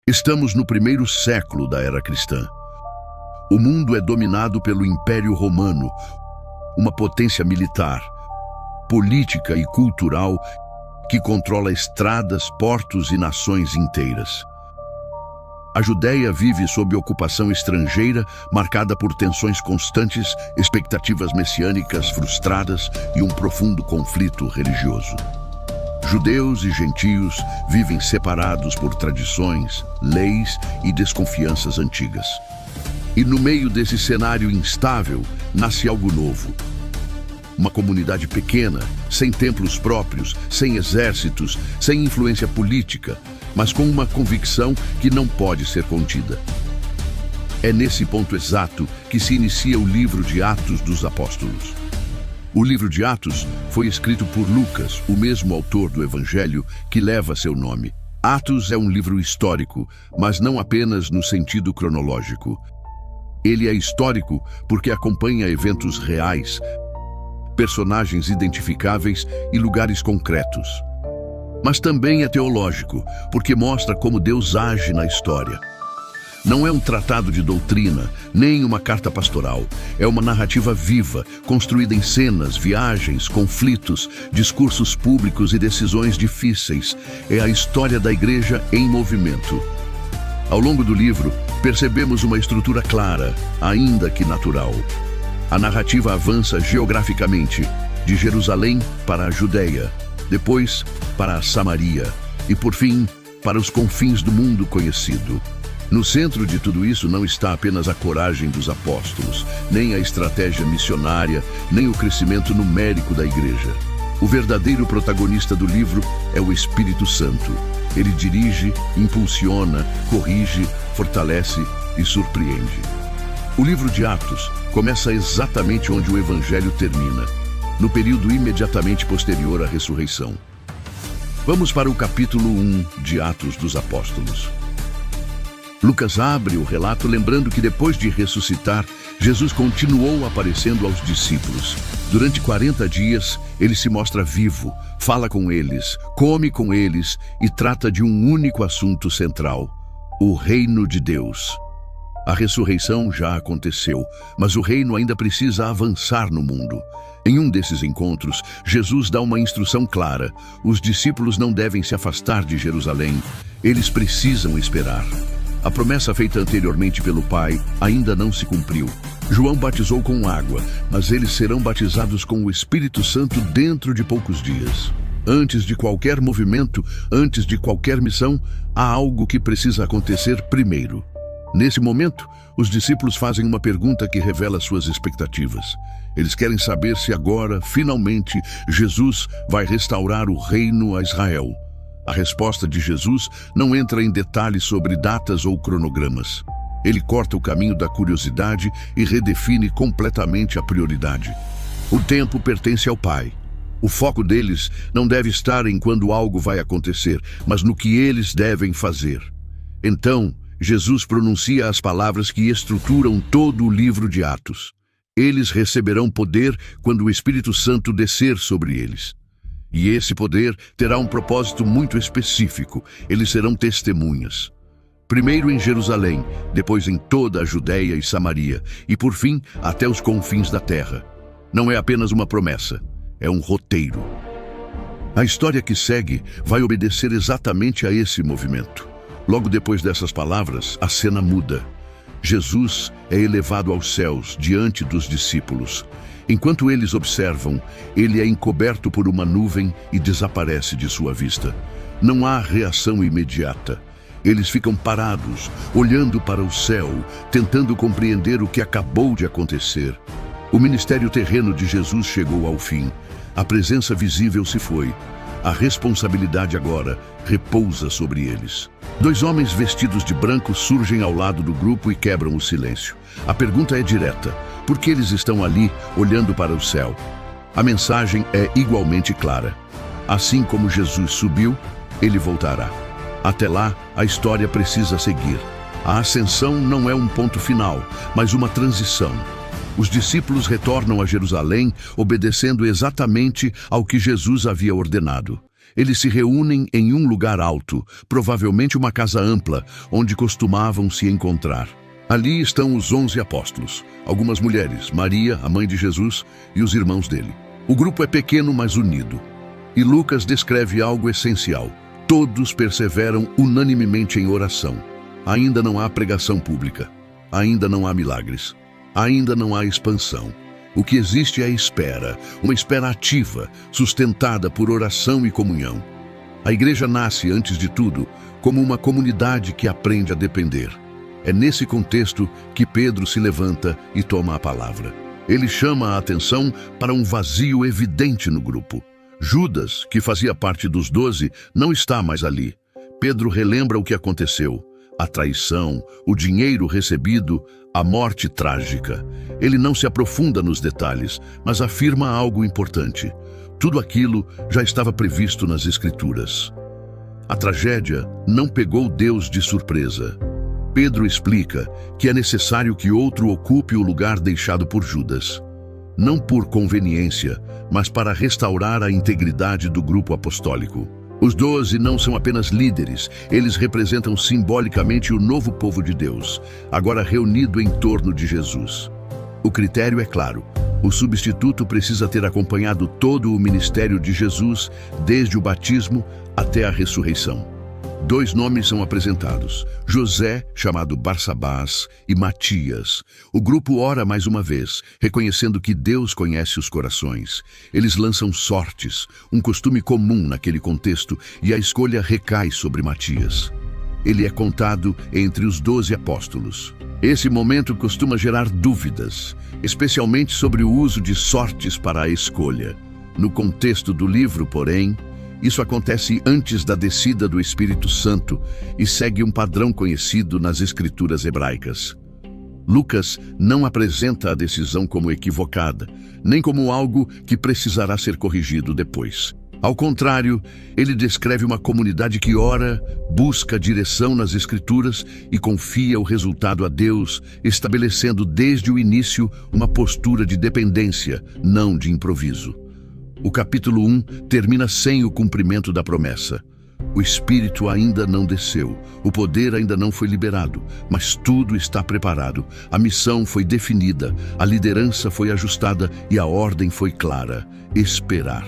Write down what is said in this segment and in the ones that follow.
Estamos no primeiro século da era cristã. O mundo é dominado pelo Império Romano, uma potência militar, política e cultural que controla estradas, portos e nações inteiras. A Judéia vive sob ocupação estrangeira, marcada por tensões constantes, expectativas messiânicas frustradas e um profundo conflito religioso. Judeus e gentios vivem separados por tradições, leis e desconfianças antigas. E no meio desse cenário instável, nasce algo novo. Uma comunidade pequena, sem templos próprios, sem exércitos, sem influência política, mas com uma convicção que não pode ser contida. É nesse ponto exato que se inicia o livro de Atos dos Apóstolos. O livro de Atos foi escrito por Lucas, o mesmo autor do Evangelho que leva seu nome. Atos é um livro histórico, mas não apenas no sentido cronológico. Ele é histórico porque acompanha eventos reais, personagens identificáveis e lugares concretos. Mas também é teológico, porque mostra como Deus age na história. Não é um tratado de doutrina, nem uma carta pastoral. É uma narrativa viva, construída em cenas, viagens, conflitos, discursos públicos e decisões difíceis. É a história da igreja em movimento. Ao longo do livro, percebemos uma estrutura clara, ainda que natural. A narrativa avança geograficamente, de Jerusalém para a Judéia, depois para a Samaria e, por fim, para os confins do mundo conhecido. No centro de tudo isso não está apenas a coragem dos apóstolos, nem a estratégia missionária, nem o crescimento numérico da igreja. O verdadeiro protagonista do livro é o Espírito Santo. Ele dirige, impulsiona, corrige, fortalece e surpreende. O livro de Atos começa exatamente onde o Evangelho termina, no período imediatamente posterior à ressurreição. Vamos para o capítulo 1 de Atos dos Apóstolos. Lucas abre o relato lembrando que depois de ressuscitar, Jesus continuou aparecendo aos discípulos. Durante 40 dias, ele se mostra vivo, fala com eles, come com eles e trata de um único assunto central: o reino de Deus. A ressurreição já aconteceu, mas o reino ainda precisa avançar no mundo. Em um desses encontros, Jesus dá uma instrução clara: os discípulos não devem se afastar de Jerusalém, eles precisam esperar. A promessa feita anteriormente pelo Pai ainda não se cumpriu. João batizou com água, mas eles serão batizados com o Espírito Santo dentro de poucos dias. Antes de qualquer movimento, antes de qualquer missão, há algo que precisa acontecer primeiro. Nesse momento, os discípulos fazem uma pergunta que revela suas expectativas. Eles querem saber se agora, finalmente, Jesus vai restaurar o reino a Israel. A resposta de Jesus não entra em detalhes sobre datas ou cronogramas. Ele corta o caminho da curiosidade e redefine completamente a prioridade. O tempo pertence ao Pai. O foco deles não deve estar em quando algo vai acontecer, mas no que eles devem fazer. Então, Jesus pronuncia as palavras que estruturam todo o livro de Atos. Eles receberão poder quando o Espírito Santo descer sobre eles. E esse poder terá um propósito muito específico. Eles serão testemunhas. Primeiro em Jerusalém, depois em toda a Judéia e Samaria, e por fim até os confins da terra. Não é apenas uma promessa, é um roteiro. A história que segue vai obedecer exatamente a esse movimento. Logo depois dessas palavras, a cena muda. Jesus é elevado aos céus diante dos discípulos. Enquanto eles observam, ele é encoberto por uma nuvem e desaparece de sua vista. Não há reação imediata. Eles ficam parados, olhando para o céu, tentando compreender o que acabou de acontecer. O ministério terreno de Jesus chegou ao fim. A presença visível se foi. A responsabilidade agora repousa sobre eles. Dois homens vestidos de branco surgem ao lado do grupo e quebram o silêncio. A pergunta é direta: por que eles estão ali, olhando para o céu? A mensagem é igualmente clara. Assim como Jesus subiu, ele voltará. Até lá, a história precisa seguir. A ascensão não é um ponto final, mas uma transição. Os discípulos retornam a Jerusalém, obedecendo exatamente ao que Jesus havia ordenado. Eles se reúnem em um lugar alto, provavelmente uma casa ampla, onde costumavam se encontrar. Ali estão os 11 apóstolos, algumas mulheres, Maria, a mãe de Jesus, e os irmãos dele. O grupo é pequeno, mas unido. E Lucas descreve algo essencial. Todos perseveram unanimemente em oração. Ainda não há pregação pública. Ainda não há milagres. Ainda não há expansão. O que existe é a espera, uma espera ativa, sustentada por oração e comunhão. A igreja nasce, antes de tudo, como uma comunidade que aprende a depender. É nesse contexto que Pedro se levanta e toma a palavra. Ele chama a atenção para um vazio evidente no grupo. Judas, que fazia parte dos 12, não está mais ali. Pedro relembra o que aconteceu. A traição, o dinheiro recebido, a morte trágica. Ele não se aprofunda nos detalhes, mas afirma algo importante. Tudo aquilo já estava previsto nas Escrituras. A tragédia não pegou Deus de surpresa. Pedro explica que é necessário que outro ocupe o lugar deixado por Judas. Não por conveniência, mas para restaurar a integridade do grupo apostólico. Os 12 não são apenas líderes, eles representam simbolicamente o novo povo de Deus, agora reunido em torno de Jesus. O critério é claro: o substituto precisa ter acompanhado todo o ministério de Jesus, desde o batismo até a ressurreição. 2 nomes são apresentados: José, chamado Barsabás, e Matias. O grupo ora mais uma vez, reconhecendo que Deus conhece os corações. Eles lançam sortes, um costume comum naquele contexto, e a escolha recai sobre Matias. Ele é contado entre os 12 apóstolos. Esse momento costuma gerar dúvidas, especialmente sobre o uso de sortes para a escolha. No contexto do livro, porém, isso acontece antes da descida do Espírito Santo e segue um padrão conhecido nas escrituras hebraicas. Lucas não apresenta a decisão como equivocada, nem como algo que precisará ser corrigido depois. Ao contrário, ele descreve uma comunidade que ora, busca direção nas Escrituras e confia o resultado a Deus, estabelecendo desde o início uma postura de dependência, não de improviso. O capítulo 1 termina sem o cumprimento da promessa. O Espírito ainda não desceu, o poder ainda não foi liberado, mas tudo está preparado. A missão foi definida, a liderança foi ajustada e a ordem foi clara: esperar.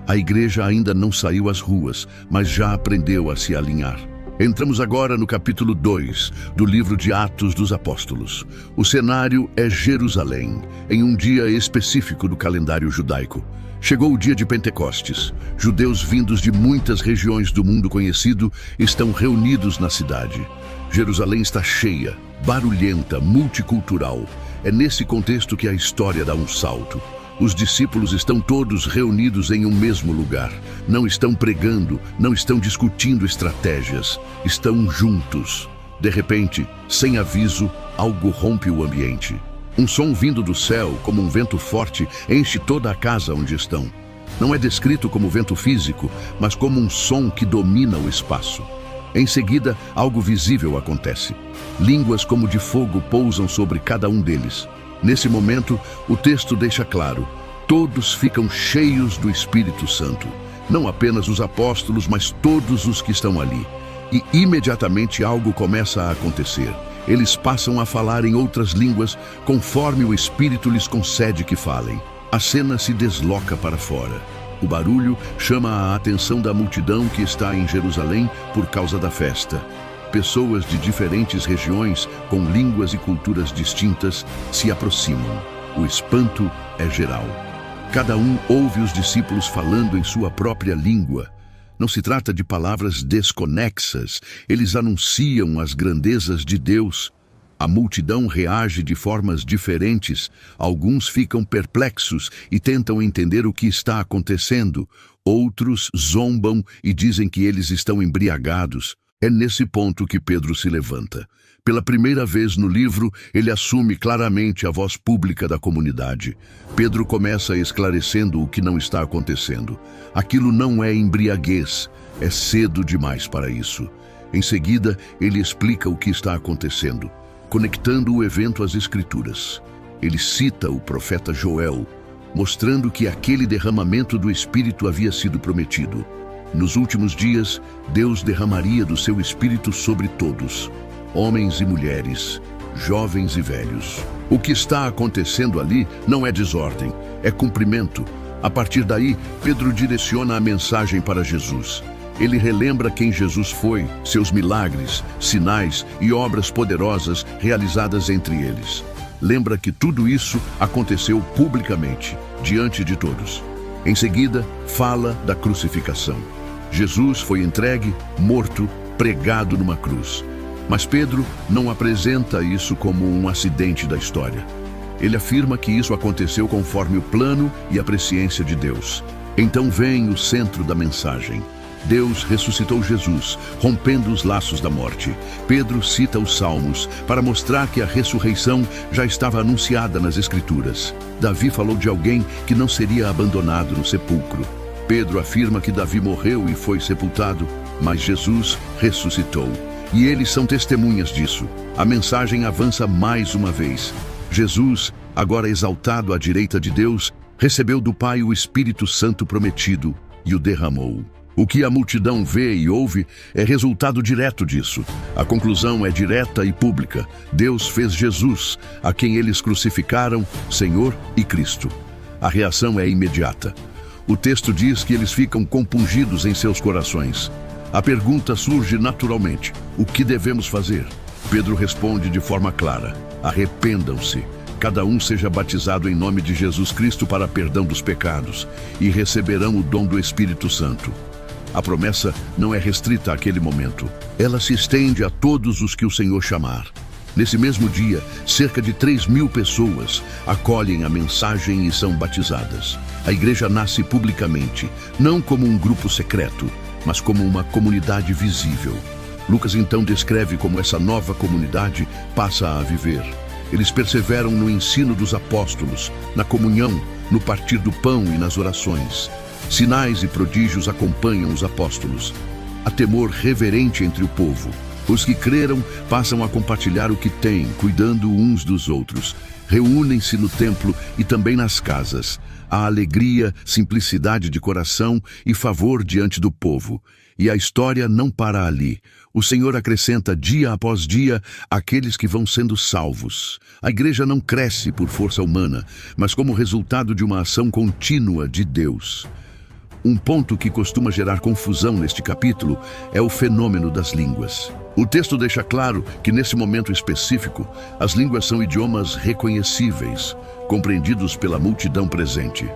A igreja ainda não saiu às ruas, mas já aprendeu a se alinhar. Entramos agora no capítulo 2 do livro de Atos dos Apóstolos. O cenário é Jerusalém, em um dia específico do calendário judaico. Chegou o dia de Pentecostes. Judeus vindos de muitas regiões do mundo conhecido estão reunidos na cidade. Jerusalém está cheia, barulhenta, multicultural. É nesse contexto que a história dá um salto. Os discípulos estão todos reunidos em um mesmo lugar. Não estão pregando, não estão discutindo estratégias. Estão juntos. De repente, sem aviso, algo rompe o ambiente. Um som vindo do céu, como um vento forte, enche toda a casa onde estão. Não é descrito como vento físico, mas como um som que domina o espaço. Em seguida, algo visível acontece. Línguas como de fogo pousam sobre cada um deles. Nesse momento, o texto deixa claro: todos ficam cheios do Espírito Santo. Não apenas os apóstolos, mas todos os que estão ali. E imediatamente algo começa a acontecer. Eles passam a falar em outras línguas conforme o Espírito lhes concede que falem. A cena se desloca para fora. O barulho chama a atenção da multidão que está em Jerusalém por causa da festa. Pessoas de diferentes regiões, com línguas e culturas distintas, se aproximam. O espanto é geral. Cada um ouve os discípulos falando em sua própria língua. Não se trata de palavras desconexas, eles anunciam as grandezas de Deus. A multidão reage de formas diferentes, alguns ficam perplexos e tentam entender o que está acontecendo, outros zombam e dizem que eles estão embriagados. É nesse ponto que Pedro se levanta. Pela primeira vez no livro, ele assume claramente a voz pública da comunidade. Pedro começa esclarecendo o que não está acontecendo. Aquilo não é embriaguez, é cedo demais para isso. Em seguida, ele explica o que está acontecendo, conectando o evento às Escrituras. Ele cita o profeta Joel, mostrando que aquele derramamento do Espírito havia sido prometido. Nos últimos dias, Deus derramaria do seu Espírito sobre todos, homens e mulheres, jovens e velhos. O que está acontecendo ali não é desordem, é cumprimento. A partir daí, Pedro direciona a mensagem para Jesus. Ele relembra quem Jesus foi, seus milagres, sinais e obras poderosas realizadas entre eles. Lembra que tudo isso aconteceu publicamente, diante de todos. Em seguida, fala da crucificação. Jesus foi entregue, morto, pregado numa cruz. Mas Pedro não apresenta isso como um acidente da história. Ele afirma que isso aconteceu conforme o plano e a presciência de Deus. Então vem o centro da mensagem. Deus ressuscitou Jesus, rompendo os laços da morte. Pedro cita os Salmos para mostrar que a ressurreição já estava anunciada nas Escrituras. Davi falou de alguém que não seria abandonado no sepulcro. Pedro afirma que Davi morreu e foi sepultado, mas Jesus ressuscitou. E eles são testemunhas disso. A mensagem avança mais uma vez. Jesus, agora exaltado à direita de Deus, recebeu do Pai o Espírito Santo prometido e o derramou. O que a multidão vê e ouve é resultado direto disso. A conclusão é direta e pública. Deus fez Jesus, a quem eles crucificaram, Senhor e Cristo. A reação é imediata. O texto diz que eles ficam compungidos em seus corações. A pergunta surge naturalmente: o que devemos fazer? Pedro responde de forma clara: arrependam-se. Cada um seja batizado em nome de Jesus Cristo para perdão dos pecados e receberão o dom do Espírito Santo. A promessa não é restrita àquele momento. Ela se estende a todos os que o Senhor chamar. Nesse mesmo dia, cerca de 3.000 pessoas acolhem a mensagem e são batizadas. A igreja nasce publicamente, não como um grupo secreto, mas como uma comunidade visível. Lucas então descreve como essa nova comunidade passa a viver. Eles perseveram no ensino dos apóstolos, na comunhão, no partir do pão e nas orações. Sinais e prodígios acompanham os apóstolos. Há temor reverente entre o povo. Os que creram passam a compartilhar o que têm, cuidando uns dos outros. Reúnem-se no templo e também nas casas. Há alegria, simplicidade de coração e favor diante do povo. E a história não para ali. O Senhor acrescenta dia após dia aqueles que vão sendo salvos. A igreja não cresce por força humana, mas como resultado de uma ação contínua de Deus. Um ponto que costuma gerar confusão neste capítulo é o fenômeno das línguas. O texto deixa claro que, nesse momento específico, as línguas são idiomas reconhecíveis, compreendidos pela multidão presente.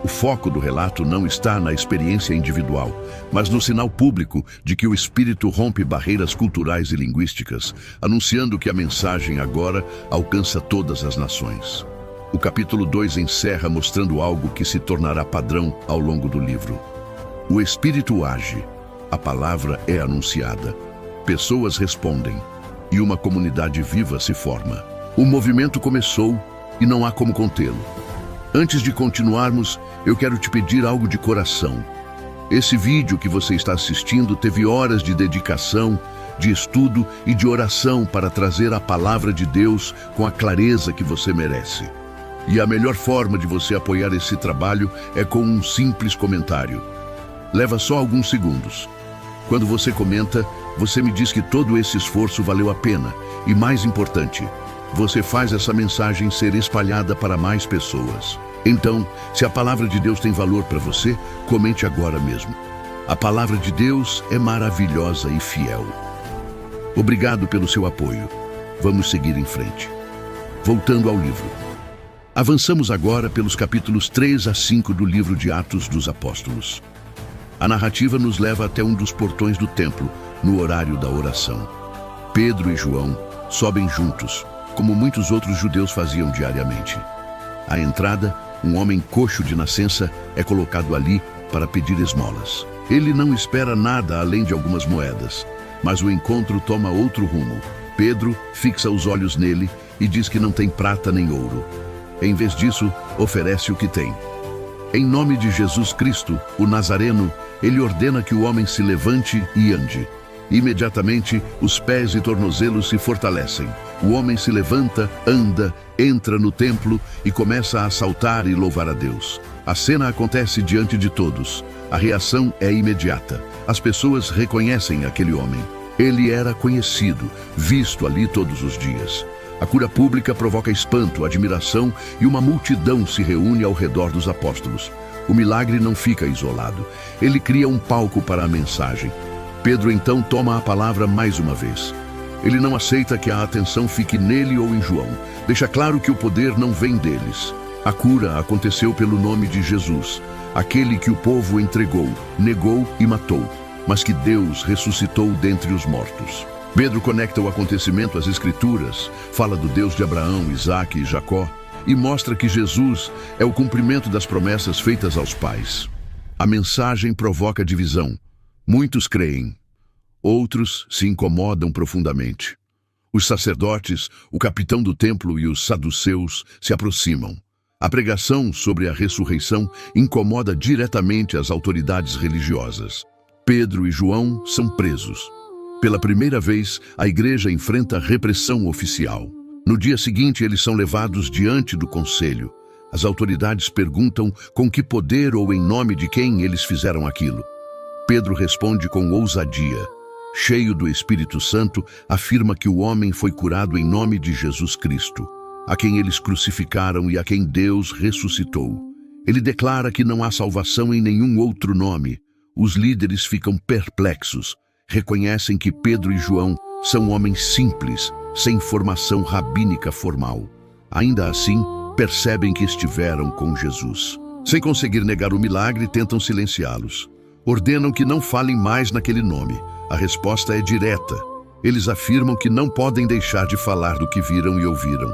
O foco do relato não está na experiência individual, mas no sinal público de que o Espírito rompe barreiras culturais e linguísticas, anunciando que a mensagem agora alcança todas as nações. O capítulo 2 encerra mostrando algo que se tornará padrão ao longo do livro. O Espírito age, a palavra é anunciada, pessoas respondem e uma comunidade viva se forma. O movimento começou e não há como contê-lo. Antes de continuarmos, eu quero te pedir algo de coração. Esse vídeo que você está assistindo teve horas de dedicação, de estudo e de oração para trazer a palavra de Deus com a clareza que você merece. E a melhor forma de você apoiar esse trabalho é com um simples comentário. Leva só alguns segundos. Quando você comenta, você me diz que todo esse esforço valeu a pena. E mais importante, você faz essa mensagem ser espalhada para mais pessoas. Então, se a palavra de Deus tem valor para você, comente agora mesmo. A palavra de Deus é maravilhosa e fiel. Obrigado pelo seu apoio. Vamos seguir em frente. Voltando ao livro. Avançamos agora pelos capítulos 3 a 5 do livro de Atos dos Apóstolos. A narrativa nos leva até um dos portões do templo, no horário da oração. Pedro e João sobem juntos, como muitos outros judeus faziam diariamente. À entrada, um homem coxo de nascença é colocado ali para pedir esmolas. Ele não espera nada além de algumas moedas, mas o encontro toma outro rumo. Pedro fixa os olhos nele e diz que não tem prata nem ouro. Em vez disso, oferece o que tem. Em nome de Jesus Cristo, o Nazareno, ele ordena que o homem se levante e ande. Imediatamente, os pés e tornozelos se fortalecem. O homem se levanta, anda, entra no templo e começa a saltar e louvar a Deus. A cena acontece diante de todos. A reação é imediata. As pessoas reconhecem aquele homem. Ele era conhecido, visto ali todos os dias. A cura pública provoca espanto, admiração e uma multidão se reúne ao redor dos apóstolos. O milagre não fica isolado. Ele cria um palco para a mensagem. Pedro então toma a palavra mais uma vez. Ele não aceita que a atenção fique nele ou em João. Deixa claro que o poder não vem deles. A cura aconteceu pelo nome de Jesus, aquele que o povo entregou, negou e matou, mas que Deus ressuscitou dentre os mortos. Pedro conecta o acontecimento às Escrituras, fala do Deus de Abraão, Isaque e Jacó, e mostra que Jesus é o cumprimento das promessas feitas aos pais. A mensagem provoca divisão. Muitos creem, outros se incomodam profundamente. Os sacerdotes, o capitão do templo e os saduceus se aproximam. A pregação sobre a ressurreição incomoda diretamente as autoridades religiosas. Pedro e João são presos. Pela primeira vez, a igreja enfrenta repressão oficial. No dia seguinte, eles são levados diante do conselho. As autoridades perguntam com que poder ou em nome de quem eles fizeram aquilo. Pedro responde com ousadia. Cheio do Espírito Santo, afirma que o homem foi curado em nome de Jesus Cristo, a quem eles crucificaram e a quem Deus ressuscitou. Ele declara que não há salvação em nenhum outro nome. Os líderes ficam perplexos. Reconhecem que Pedro e João são homens simples, sem formação rabínica formal. Ainda assim, percebem que estiveram com Jesus. Sem conseguir negar o milagre, tentam silenciá-los. Ordenam que não falem mais naquele nome. A resposta é direta. Eles afirmam que não podem deixar de falar do que viram e ouviram.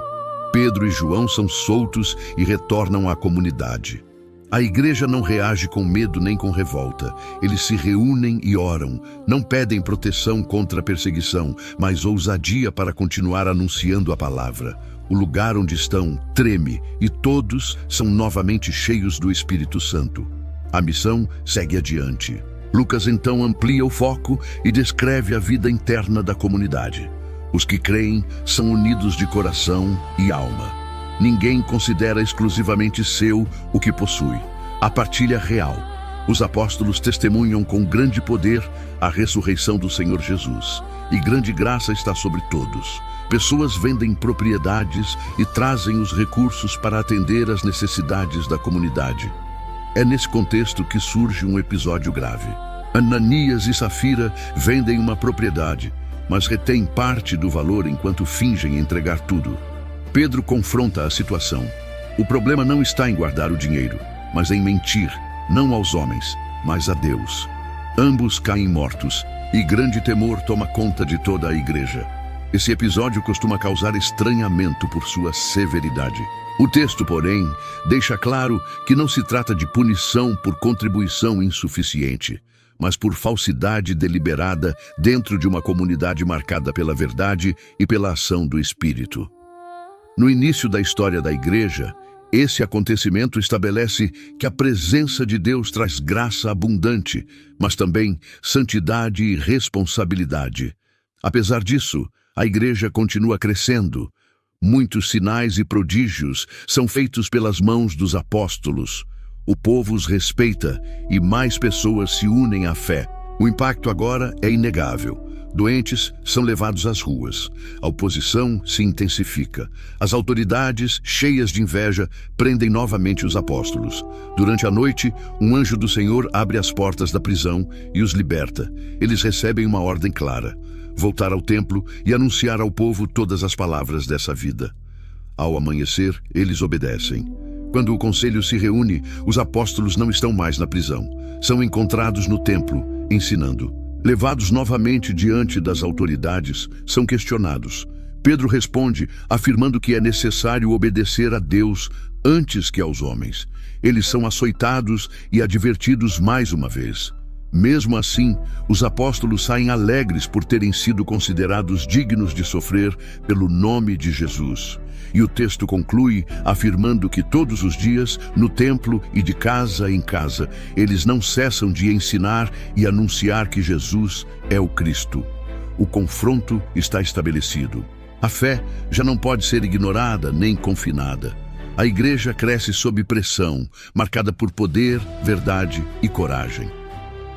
Pedro e João são soltos e retornam à comunidade. A igreja não reage com medo nem com revolta. Eles se reúnem e oram. Não pedem proteção contra a perseguição, mas ousadia para continuar anunciando a palavra. O lugar onde estão treme e todos são novamente cheios do Espírito Santo. A missão segue adiante. Lucas então amplia o foco e descreve a vida interna da comunidade. Os que creem são unidos de coração e alma. Ninguém considera exclusivamente seu o que possui. A partilha real. Os apóstolos testemunham com grande poder a ressurreição do Senhor Jesus. E grande graça está sobre todos. Pessoas vendem propriedades e trazem os recursos para atender às necessidades da comunidade. É nesse contexto que surge um episódio grave. Ananias e Safira vendem uma propriedade, mas retêm parte do valor enquanto fingem entregar tudo. Pedro confronta a situação. O problema não está em guardar o dinheiro, mas em mentir, não aos homens, mas a Deus. Ambos caem mortos, e grande temor toma conta de toda a igreja. Esse episódio costuma causar estranhamento por sua severidade. O texto, porém, deixa claro que não se trata de punição por contribuição insuficiente, mas por falsidade deliberada dentro de uma comunidade marcada pela verdade e pela ação do Espírito. No início da história da igreja, esse acontecimento estabelece que a presença de Deus traz graça abundante, mas também santidade e responsabilidade. Apesar disso, a igreja continua crescendo. Muitos sinais e prodígios são feitos pelas mãos dos apóstolos. O povo os respeita e mais pessoas se unem à fé. O impacto agora é inegável. Doentes são levados às ruas. A oposição se intensifica. As autoridades, cheias de inveja, prendem novamente os apóstolos. Durante a noite, um anjo do Senhor abre as portas da prisão e os liberta. Eles recebem uma ordem clara: voltar ao templo e anunciar ao povo todas as palavras dessa vida. Ao amanhecer, eles obedecem. Quando o conselho se reúne, os apóstolos não estão mais na prisão. São encontrados no templo, ensinando. Levados novamente diante das autoridades, são questionados. Pedro responde, afirmando que é necessário obedecer a Deus antes que aos homens. Eles são açoitados e advertidos mais uma vez. Mesmo assim, os apóstolos saem alegres por terem sido considerados dignos de sofrer pelo nome de Jesus. E o texto conclui afirmando que todos os dias, no templo e de casa em casa, eles não cessam de ensinar e anunciar que Jesus é o Cristo. O confronto está estabelecido. A fé já não pode ser ignorada nem confinada. A igreja cresce sob pressão, marcada por poder, verdade e coragem.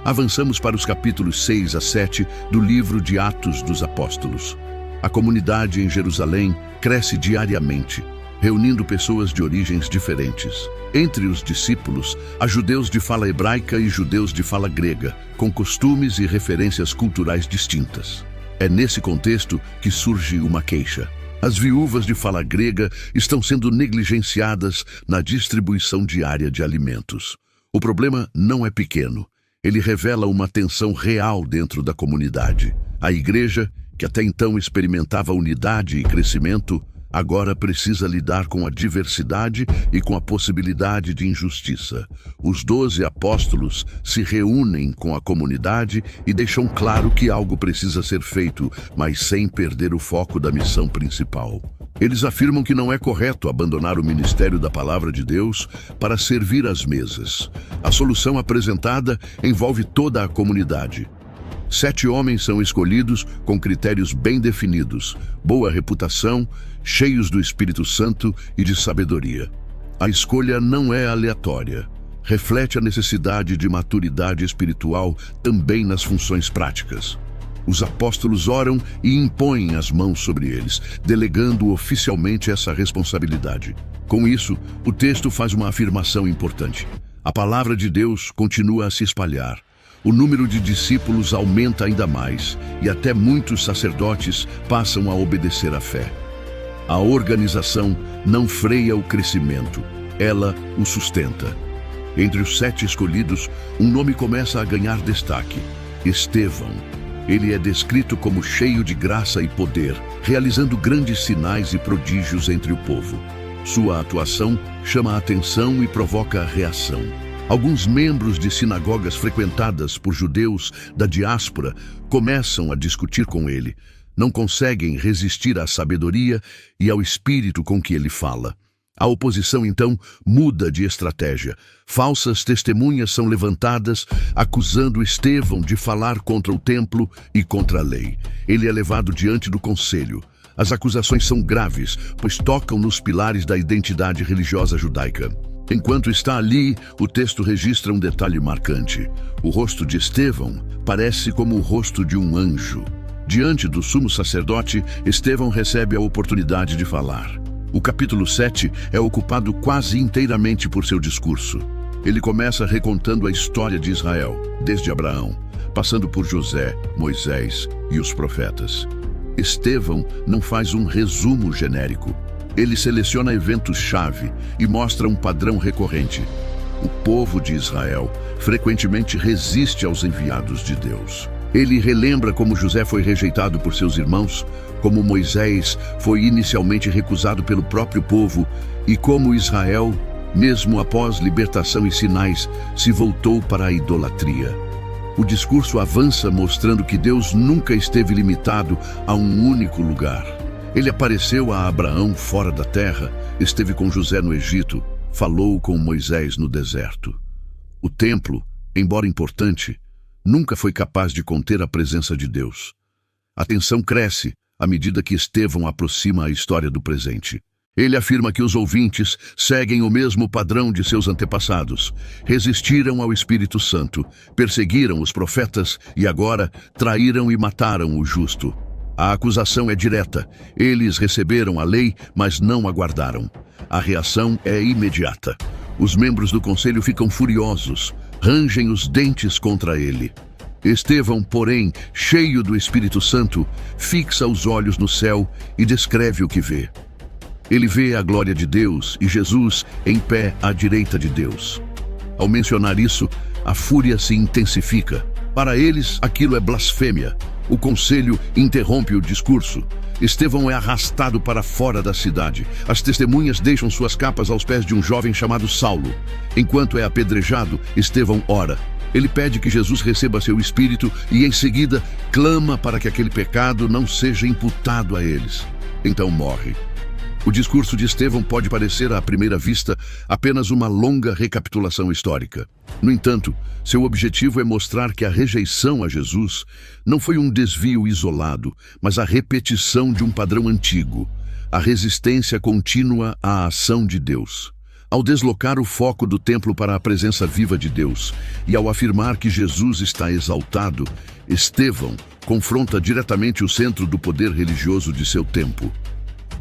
Avançamos para os capítulos 6 a 7 do livro de Atos dos Apóstolos. A comunidade em Jerusalém cresce diariamente, reunindo pessoas de origens diferentes. Entre os discípulos, há judeus de fala hebraica e judeus de fala grega, com costumes e referências culturais distintas. É nesse contexto que surge uma queixa. As viúvas de fala grega estão sendo negligenciadas na distribuição diária de alimentos. O problema não é pequeno. Ele revela uma tensão real dentro da comunidade. A igreja, que até então experimentava unidade e crescimento, agora precisa lidar com a diversidade e com a possibilidade de injustiça. Os 12 apóstolos se reúnem com a comunidade e deixam claro que algo precisa ser feito, mas sem perder o foco da missão principal. Eles afirmam que não é correto abandonar o ministério da Palavra de Deus para servir às mesas. A solução apresentada envolve toda a comunidade. 7 homens são escolhidos com critérios bem definidos, boa reputação, cheios do Espírito Santo e de sabedoria. A escolha não é aleatória. Reflete a necessidade de maturidade espiritual também nas funções práticas. Os apóstolos oram e impõem as mãos sobre eles, delegando oficialmente essa responsabilidade. Com isso, o texto faz uma afirmação importante. A palavra de Deus continua a se espalhar. O número de discípulos aumenta ainda mais e até muitos sacerdotes passam a obedecer à fé. A organização não freia o crescimento, ela o sustenta. Entre os 7 escolhidos, um nome começa a ganhar destaque: Estevão. Ele é descrito como cheio de graça e poder, realizando grandes sinais e prodígios entre o povo. Sua atuação chama a atenção e provoca a reação. Alguns membros de sinagogas frequentadas por judeus da diáspora começam a discutir com ele. Não conseguem resistir à sabedoria e ao espírito com que ele fala. A oposição, então, muda de estratégia. Falsas testemunhas são levantadas, acusando Estevão de falar contra o templo e contra a lei. Ele é levado diante do conselho. As acusações são graves, pois tocam nos pilares da identidade religiosa judaica. Enquanto está ali, o texto registra um detalhe marcante. O rosto de Estevão parece como o rosto de um anjo. Diante do sumo sacerdote, Estevão recebe a oportunidade de falar. O capítulo 7 é ocupado quase inteiramente por seu discurso. Ele começa recontando a história de Israel, desde Abraão, passando por José, Moisés e os profetas. Estevão não faz um resumo genérico. Ele seleciona eventos-chave e mostra um padrão recorrente. O povo de Israel frequentemente resiste aos enviados de Deus. Ele relembra como José foi rejeitado por seus irmãos, como Moisés foi inicialmente recusado pelo próprio povo e como Israel, mesmo após libertação e sinais, se voltou para a idolatria. O discurso avança mostrando que Deus nunca esteve limitado a um único lugar. Ele apareceu a Abraão fora da terra, esteve com José no Egito, falou com Moisés no deserto. O templo, embora importante, nunca foi capaz de conter a presença de Deus. A tensão cresce à medida que Estevão aproxima a história do presente. Ele afirma que os ouvintes seguem o mesmo padrão de seus antepassados. Resistiram ao Espírito Santo, perseguiram os profetas e agora traíram e mataram o justo. A acusação é direta. Eles receberam a lei, mas não a guardaram. A reação é imediata. Os membros do conselho ficam furiosos, rangem os dentes contra ele. Estevão, porém, cheio do Espírito Santo, fixa os olhos no céu e descreve o que vê. Ele vê a glória de Deus e Jesus em pé à direita de Deus. Ao mencionar isso, a fúria se intensifica. Para eles, aquilo é blasfêmia. O conselho interrompe o discurso. Estevão é arrastado para fora da cidade. As testemunhas deixam suas capas aos pés de um jovem chamado Saulo. Enquanto é apedrejado, Estevão ora. Ele pede que Jesus receba seu espírito e, em seguida, clama para que aquele pecado não seja imputado a eles. Então morre. O discurso de Estevão pode parecer, à primeira vista, apenas uma longa recapitulação histórica. No entanto, seu objetivo é mostrar que a rejeição a Jesus não foi um desvio isolado, mas a repetição de um padrão antigo, a resistência contínua à ação de Deus. Ao deslocar o foco do templo para a presença viva de Deus e ao afirmar que Jesus está exaltado, Estevão confronta diretamente o centro do poder religioso de seu tempo.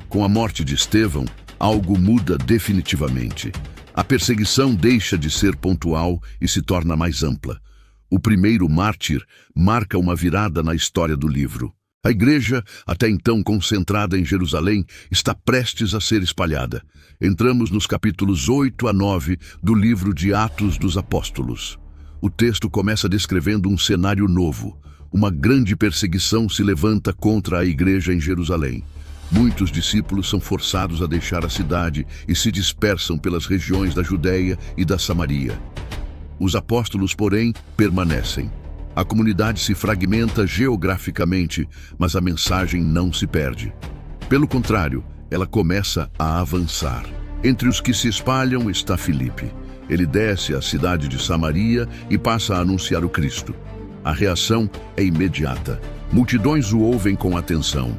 Com a morte de Estevão, algo muda definitivamente. A perseguição deixa de ser pontual e se torna mais ampla. O primeiro mártir marca uma virada na história do livro. A igreja, até então concentrada em Jerusalém, está prestes a ser espalhada. Entramos nos capítulos 8 a 9 do livro de Atos dos Apóstolos. O texto começa descrevendo um cenário novo. Uma grande perseguição se levanta contra a igreja em Jerusalém. Muitos discípulos são forçados a deixar a cidade e se dispersam pelas regiões da Judéia e da Samaria. Os apóstolos, porém, permanecem. A comunidade se fragmenta geograficamente, mas a mensagem não se perde. Pelo contrário, ela começa a avançar. Entre os que se espalham está Filipe. Ele desce à cidade de Samaria e passa a anunciar o Cristo. A reação é imediata. Multidões o ouvem com atenção.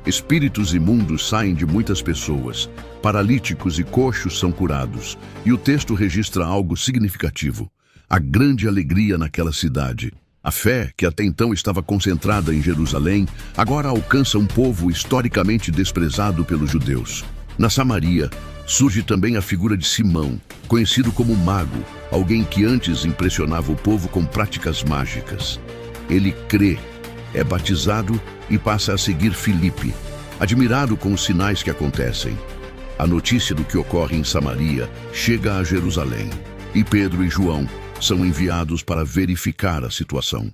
Espíritos imundos saem de muitas pessoas. Paralíticos e coxos são curados. E o texto registra algo significativo. A grande alegria naquela cidade. A fé, que até então estava concentrada em Jerusalém, agora alcança um povo historicamente desprezado pelos judeus. Na Samaria, surge também a figura de Simão, conhecido como mago, alguém que antes impressionava o povo com práticas mágicas. Ele crê, é batizado e passa a seguir Filipe, admirado com os sinais que acontecem. A notícia do que ocorre em Samaria chega a Jerusalém, e Pedro e João são enviados para verificar a situação.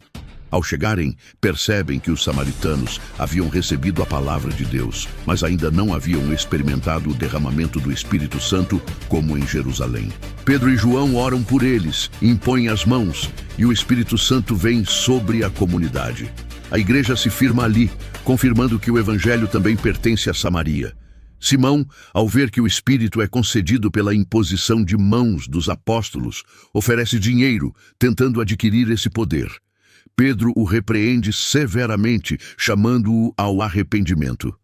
Ao chegarem, percebem que os samaritanos haviam recebido a palavra de Deus, mas ainda não haviam experimentado o derramamento do Espírito Santo como em Jerusalém. Pedro e João oram por eles, impõem as mãos, e o Espírito Santo vem sobre a comunidade. A igreja se firma ali, confirmando que o Evangelho também pertence a Samaria. Simão, ao ver que o Espírito é concedido pela imposição de mãos dos apóstolos, oferece dinheiro, tentando adquirir esse poder. Pedro o repreende severamente, chamando-o ao arrependimento.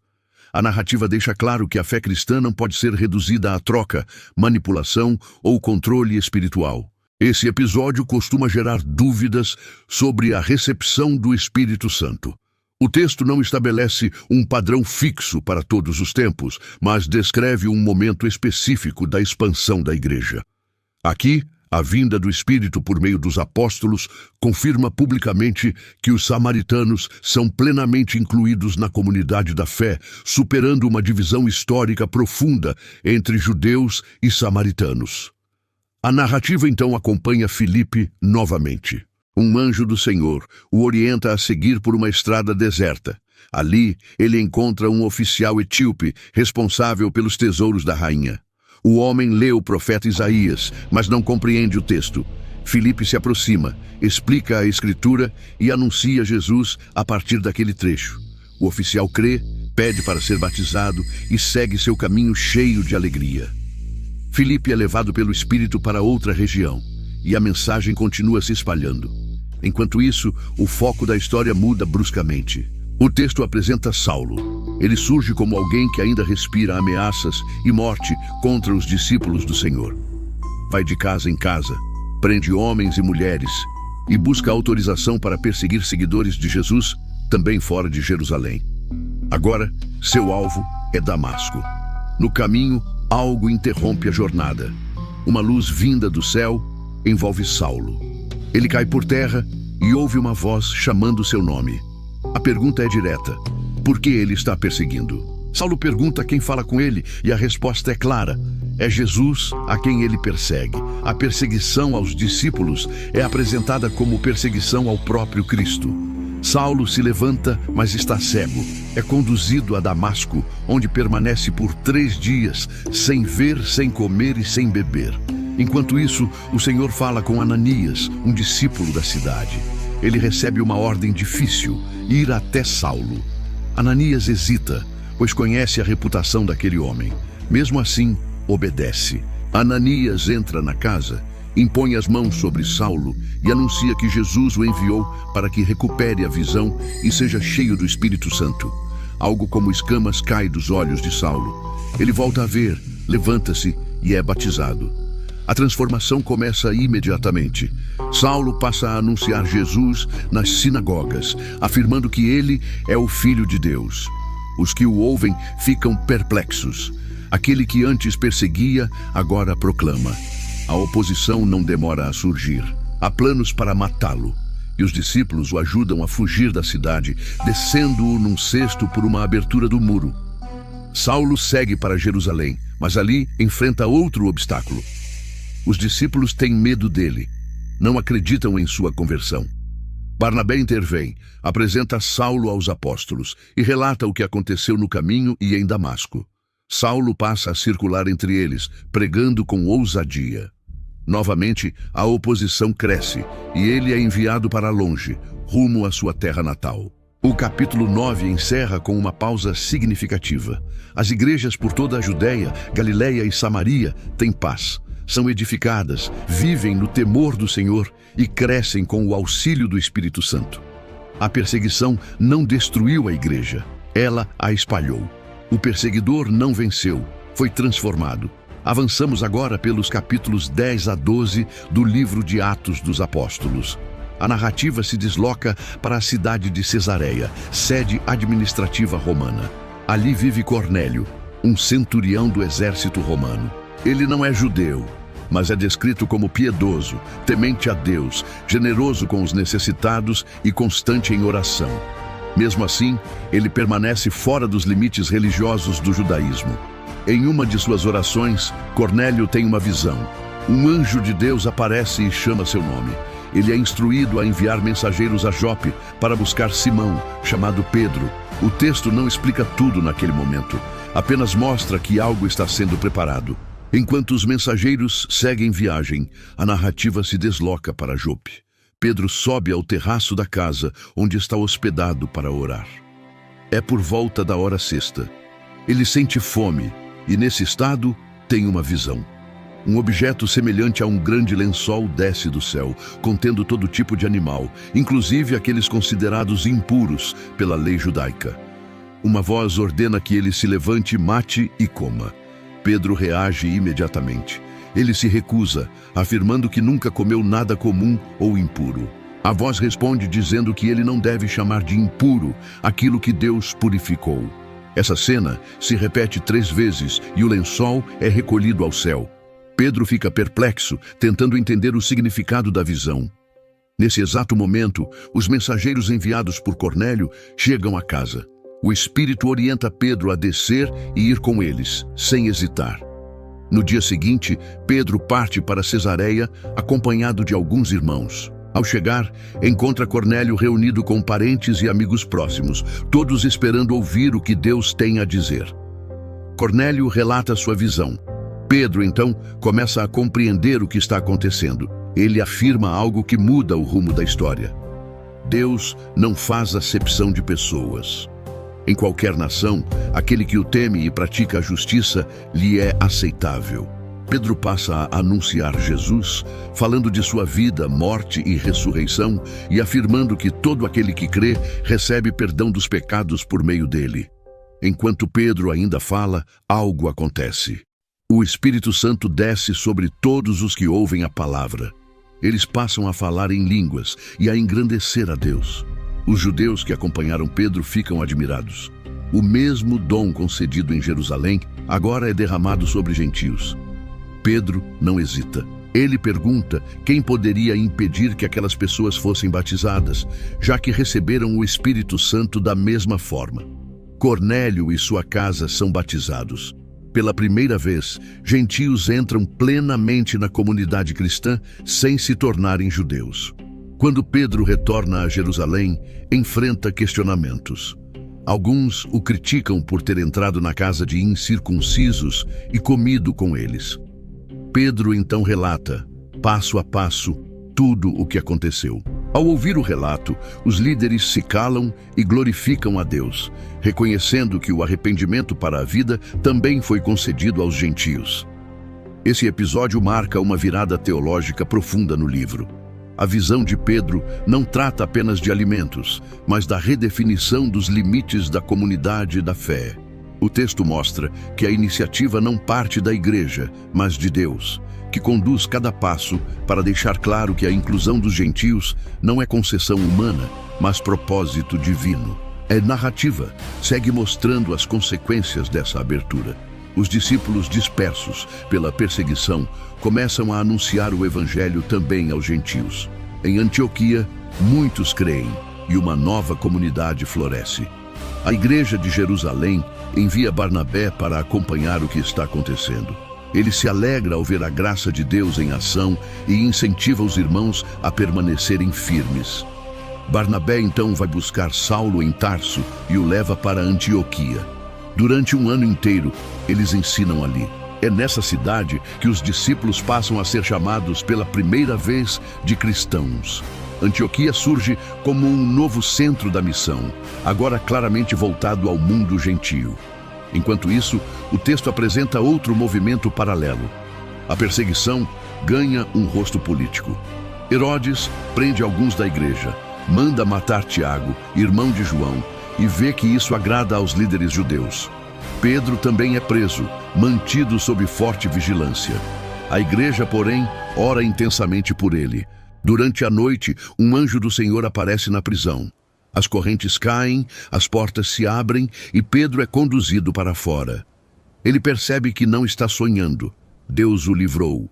A narrativa deixa claro que a fé cristã não pode ser reduzida a troca, manipulação ou controle espiritual. Esse episódio costuma gerar dúvidas sobre a recepção do Espírito Santo. O texto não estabelece um padrão fixo para todos os tempos, mas descreve um momento específico da expansão da igreja. Aqui, a vinda do Espírito por meio dos apóstolos confirma publicamente que os samaritanos são plenamente incluídos na comunidade da fé, superando uma divisão histórica profunda entre judeus e samaritanos. A narrativa então acompanha Filipe novamente. Um anjo do Senhor o orienta a seguir por uma estrada deserta. Ali, ele encontra um oficial etíope responsável pelos tesouros da rainha. O homem lê o profeta Isaías, mas não compreende o texto. Filipe se aproxima, explica a escritura e anuncia Jesus a partir daquele trecho. O oficial crê, pede para ser batizado e segue seu caminho cheio de alegria. Filipe é levado pelo Espírito para outra região, e a mensagem continua se espalhando. Enquanto isso, o foco da história muda bruscamente. O texto apresenta Saulo. Ele surge como alguém que ainda respira ameaças e morte contra os discípulos do Senhor. Vai de casa em casa, prende homens e mulheres e busca autorização para perseguir seguidores de Jesus, também fora de Jerusalém. Agora, seu alvo é Damasco. No caminho, algo interrompe a jornada. Uma luz vinda do céu envolve Saulo. Ele cai por terra e ouve uma voz chamando seu nome. A pergunta é direta: por que ele está perseguindo? Saulo pergunta quem fala com ele e a resposta é clara: é Jesus a quem ele persegue. A perseguição aos discípulos é apresentada como perseguição ao próprio Cristo. Saulo se levanta, mas está cego. É conduzido a Damasco, onde permanece por 3 dias, sem ver, sem comer e sem beber. Enquanto isso, o Senhor fala com Ananias, um discípulo da cidade. Ele recebe uma ordem difícil: ir até Saulo. Ananias hesita, pois conhece a reputação daquele homem. Mesmo assim, obedece. Ananias entra na casa, impõe as mãos sobre Saulo e anuncia que Jesus o enviou para que recupere a visão e seja cheio do Espírito Santo. Algo como escamas cai dos olhos de Saulo. Ele volta a ver, levanta-se e é batizado. A transformação começa imediatamente. Saulo passa a anunciar Jesus nas sinagogas, afirmando que ele é o Filho de Deus. Os que o ouvem ficam perplexos. Aquele que antes perseguia, agora proclama. A oposição não demora a surgir. Há planos para matá-lo. E os discípulos o ajudam a fugir da cidade, descendo-o num cesto por uma abertura do muro. Saulo segue para Jerusalém, mas ali enfrenta outro obstáculo. Os discípulos têm medo dele. Não acreditam em sua conversão. Barnabé intervém, apresenta Saulo aos apóstolos e relata o que aconteceu no caminho e em Damasco. Saulo passa a circular entre eles, pregando com ousadia. Novamente, a oposição cresce e ele é enviado para longe, rumo à sua terra natal. O capítulo 9 encerra com uma pausa significativa. As igrejas por toda a Judéia, Galiléia e Samaria têm paz. São edificadas, vivem no temor do Senhor e crescem com o auxílio do Espírito Santo. A perseguição não destruiu a igreja, ela a espalhou. O perseguidor não venceu, foi transformado. Avançamos agora pelos capítulos 10 a 12 do livro de Atos dos Apóstolos. A narrativa se desloca para a cidade de Cesareia, sede administrativa romana. Ali vive Cornélio, um centurião do exército romano. Ele não é judeu, mas é descrito como piedoso, temente a Deus, generoso com os necessitados e constante em oração. Mesmo assim, ele permanece fora dos limites religiosos do judaísmo. Em uma de suas orações, Cornélio tem uma visão. Um anjo de Deus aparece e chama seu nome. Ele é instruído a enviar mensageiros a Jope para buscar Simão, chamado Pedro. O texto não explica tudo naquele momento, apenas mostra que algo está sendo preparado. Enquanto os mensageiros seguem viagem, a narrativa se desloca para Jope. Pedro sobe ao terraço da casa onde está hospedado para orar. É por volta da hora sexta. Ele sente fome e, nesse estado, tem uma visão. Um objeto semelhante a um grande lençol desce do céu, contendo todo tipo de animal, inclusive aqueles considerados impuros pela lei judaica. Uma voz ordena que ele se levante, mate e coma. Pedro reage imediatamente. Ele se recusa, afirmando que nunca comeu nada comum ou impuro. A voz responde dizendo que ele não deve chamar de impuro aquilo que Deus purificou. Essa cena se repete 3 vezes e o lençol é recolhido ao céu. Pedro fica perplexo, tentando entender o significado da visão. Nesse exato momento, os mensageiros enviados por Cornélio chegam à casa. O Espírito orienta Pedro a descer e ir com eles, sem hesitar. No dia seguinte, Pedro parte para Cesareia, acompanhado de alguns irmãos. Ao chegar, encontra Cornélio reunido com parentes e amigos próximos, todos esperando ouvir o que Deus tem a dizer. Cornélio relata sua visão. Pedro, então, começa a compreender o que está acontecendo. Ele afirma algo que muda o rumo da história. Deus não faz acepção de pessoas. Em qualquer nação, aquele que o teme e pratica a justiça lhe é aceitável. Pedro passa a anunciar Jesus, falando de sua vida, morte e ressurreição e afirmando que todo aquele que crê recebe perdão dos pecados por meio dele. Enquanto Pedro ainda fala, algo acontece. O Espírito Santo desce sobre todos os que ouvem a palavra. Eles passam a falar em línguas e a engrandecer a Deus. Os judeus que acompanharam Pedro ficam admirados. O mesmo dom concedido em Jerusalém agora é derramado sobre gentios. Pedro não hesita. Ele pergunta quem poderia impedir que aquelas pessoas fossem batizadas, já que receberam o Espírito Santo da mesma forma. Cornélio e sua casa são batizados. Pela primeira vez, gentios entram plenamente na comunidade cristã sem se tornarem judeus. Quando Pedro retorna a Jerusalém, enfrenta questionamentos. Alguns o criticam por ter entrado na casa de incircuncisos e comido com eles. Pedro então relata, passo a passo, tudo o que aconteceu. Ao ouvir o relato, os líderes se calam e glorificam a Deus, reconhecendo que o arrependimento para a vida também foi concedido aos gentios. Esse episódio marca uma virada teológica profunda no livro. A visão de Pedro não trata apenas de alimentos, mas da redefinição dos limites da comunidade da fé. O texto mostra que a iniciativa não parte da igreja, mas de Deus, que conduz cada passo para deixar claro que a inclusão dos gentios não é concessão humana, mas propósito divino. É narrativa, segue mostrando as consequências dessa abertura. Os discípulos dispersos pela perseguição começam a anunciar o evangelho também aos gentios. Em Antioquia, muitos creem e uma nova comunidade floresce. A igreja de Jerusalém envia Barnabé para acompanhar o que está acontecendo. Ele se alegra ao ver a graça de Deus em ação e incentiva os irmãos a permanecerem firmes. Barnabé então vai buscar Saulo em Tarso e o leva para Antioquia. Durante um ano inteiro, eles ensinam ali. É nessa cidade que os discípulos passam a ser chamados pela primeira vez de cristãos. Antioquia surge como um novo centro da missão, agora claramente voltado ao mundo gentio. Enquanto isso, o texto apresenta outro movimento paralelo. A perseguição ganha um rosto político. Herodes prende alguns da igreja, manda matar Tiago, irmão de João, e vê que isso agrada aos líderes judeus. Pedro também é preso, mantido sob forte vigilância. A igreja, porém, ora intensamente por ele. Durante a noite, um anjo do Senhor aparece na prisão. As correntes caem, as portas se abrem e Pedro é conduzido para fora. Ele percebe que não está sonhando. Deus o livrou.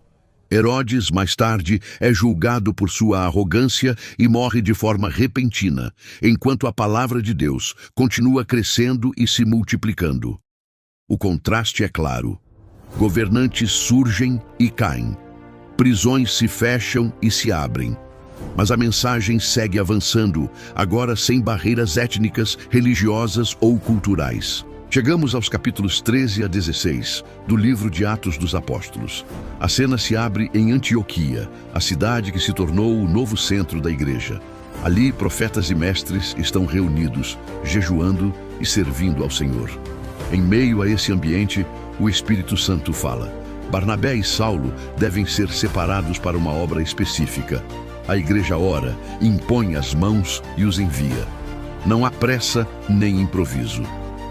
Herodes, mais tarde, é julgado por sua arrogância e morre de forma repentina, enquanto a palavra de Deus continua crescendo e se multiplicando. O contraste é claro. Governantes surgem e caem. Prisões se fecham e se abrem. Mas a mensagem segue avançando, agora sem barreiras étnicas, religiosas ou culturais. Chegamos aos capítulos 13 a 16 do livro de Atos dos Apóstolos. A cena se abre em Antioquia, a cidade que se tornou o novo centro da igreja. Ali, profetas e mestres estão reunidos, jejuando e servindo ao Senhor. Em meio a esse ambiente, o Espírito Santo fala. Barnabé e Saulo devem ser separados para uma obra específica. A igreja ora, impõe as mãos e os envia. Não há pressa nem improviso.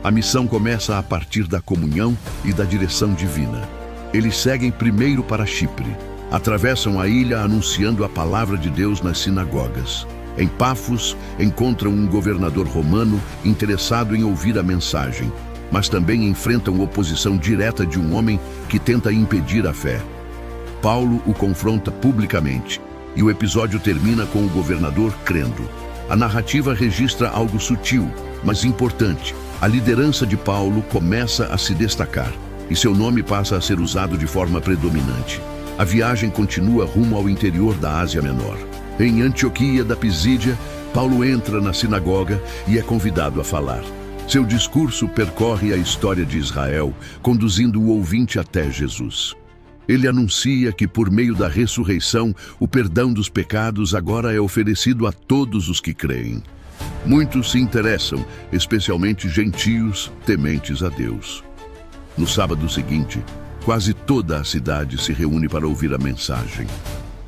A missão começa a partir da comunhão e da direção divina. Eles seguem primeiro para Chipre. Atravessam a ilha anunciando a palavra de Deus nas sinagogas. Em Pafos, encontram um governador romano interessado em ouvir a mensagem, mas também enfrentam oposição direta de um homem que tenta impedir a fé. Paulo o confronta publicamente, e o episódio termina com o governador crendo. A narrativa registra algo sutil, mas importante. A liderança de Paulo começa a se destacar, e seu nome passa a ser usado de forma predominante. A viagem continua rumo ao interior da Ásia Menor. Em Antioquia da Pisídia, Paulo entra na sinagoga e é convidado a falar. Seu discurso percorre a história de Israel, conduzindo o ouvinte até Jesus. Ele anuncia que, por meio da ressurreição, o perdão dos pecados agora é oferecido a todos os que creem. Muitos se interessam, especialmente gentios tementes a Deus. No sábado seguinte, quase toda a cidade se reúne para ouvir a mensagem.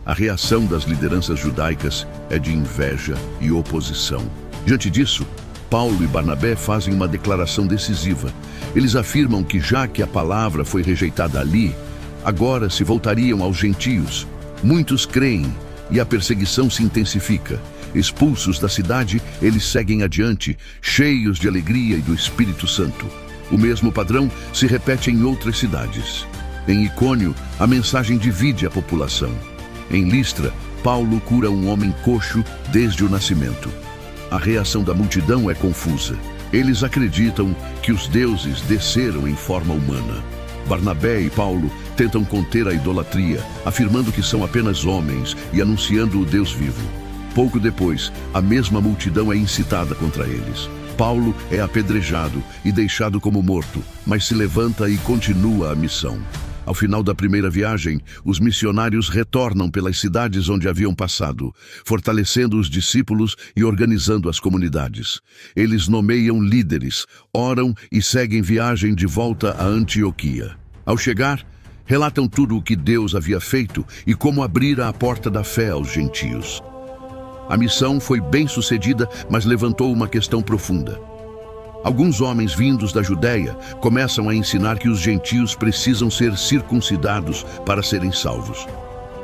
A reação das lideranças judaicas é de inveja e oposição. Diante disso, Paulo e Barnabé fazem uma declaração decisiva. Eles afirmam que, já que a palavra foi rejeitada ali, agora se voltariam aos gentios. Muitos creem e a perseguição se intensifica. Expulsos da cidade, eles seguem adiante, cheios de alegria e do Espírito Santo. O mesmo padrão se repete em outras cidades. Em Icônio, a mensagem divide a população. Em Listra, Paulo cura um homem coxo desde o nascimento. A reação da multidão é confusa. Eles acreditam que os deuses desceram em forma humana. Barnabé e Paulo tentam conter a idolatria, afirmando que são apenas homens e anunciando o Deus vivo. Pouco depois, a mesma multidão é incitada contra eles. Paulo é apedrejado e deixado como morto, mas se levanta e continua a missão. Ao final da primeira viagem, os missionários retornam pelas cidades onde haviam passado, fortalecendo os discípulos e organizando as comunidades. Eles nomeiam líderes, oram e seguem viagem de volta a Antioquia. Ao chegar, relatam tudo o que Deus havia feito e como abrira a porta da fé aos gentios. A missão foi bem sucedida, mas levantou uma questão profunda. Alguns homens vindos da Judéia começam a ensinar que os gentios precisam ser circuncidados para serem salvos.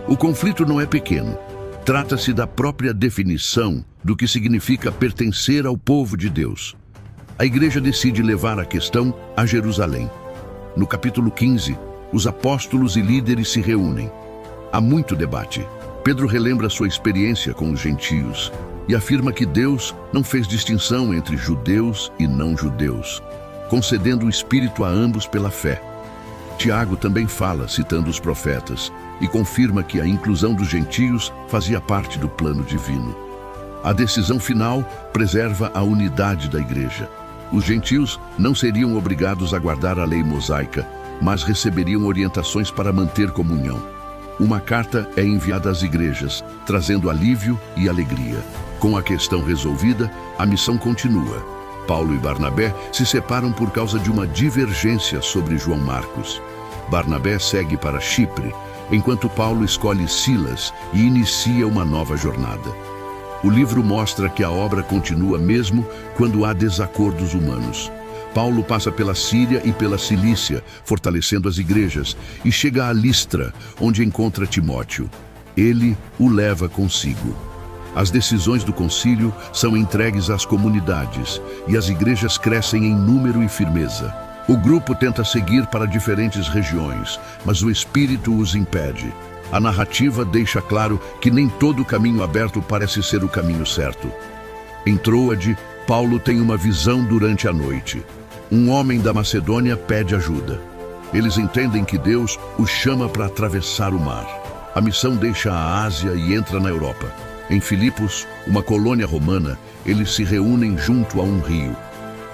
O conflito não é pequeno. Trata-se da própria definição do que significa pertencer ao povo de Deus. A igreja decide levar a questão a Jerusalém. No capítulo 15, os apóstolos e líderes se reúnem. Há muito debate. Pedro relembra sua experiência com os gentios e afirma que Deus não fez distinção entre judeus e não-judeus, concedendo o Espírito a ambos pela fé. Tiago também fala, citando os profetas, e confirma que a inclusão dos gentios fazia parte do plano divino. A decisão final preserva a unidade da igreja. Os gentios não seriam obrigados a guardar a lei mosaica, mas receberiam orientações para manter comunhão. Uma carta é enviada às igrejas, trazendo alívio e alegria. Com a questão resolvida, a missão continua. Paulo e Barnabé se separam por causa de uma divergência sobre João Marcos. Barnabé segue para Chipre, enquanto Paulo escolhe Silas e inicia uma nova jornada. O livro mostra que a obra continua mesmo quando há desacordos humanos. Paulo passa pela Síria e pela Cilícia, fortalecendo as igrejas, e chega a Listra, onde encontra Timóteo. Ele o leva consigo. As decisões do concílio são entregues às comunidades, e as igrejas crescem em número e firmeza. O grupo tenta seguir para diferentes regiões, mas o Espírito os impede. A narrativa deixa claro que nem todo caminho aberto parece ser o caminho certo. Em Troade, Paulo tem uma visão durante a noite. Um homem da Macedônia pede ajuda. Eles entendem que Deus os chama para atravessar o mar. A missão deixa a Ásia e entra na Europa. Em Filipos, uma colônia romana, eles se reúnem junto a um rio.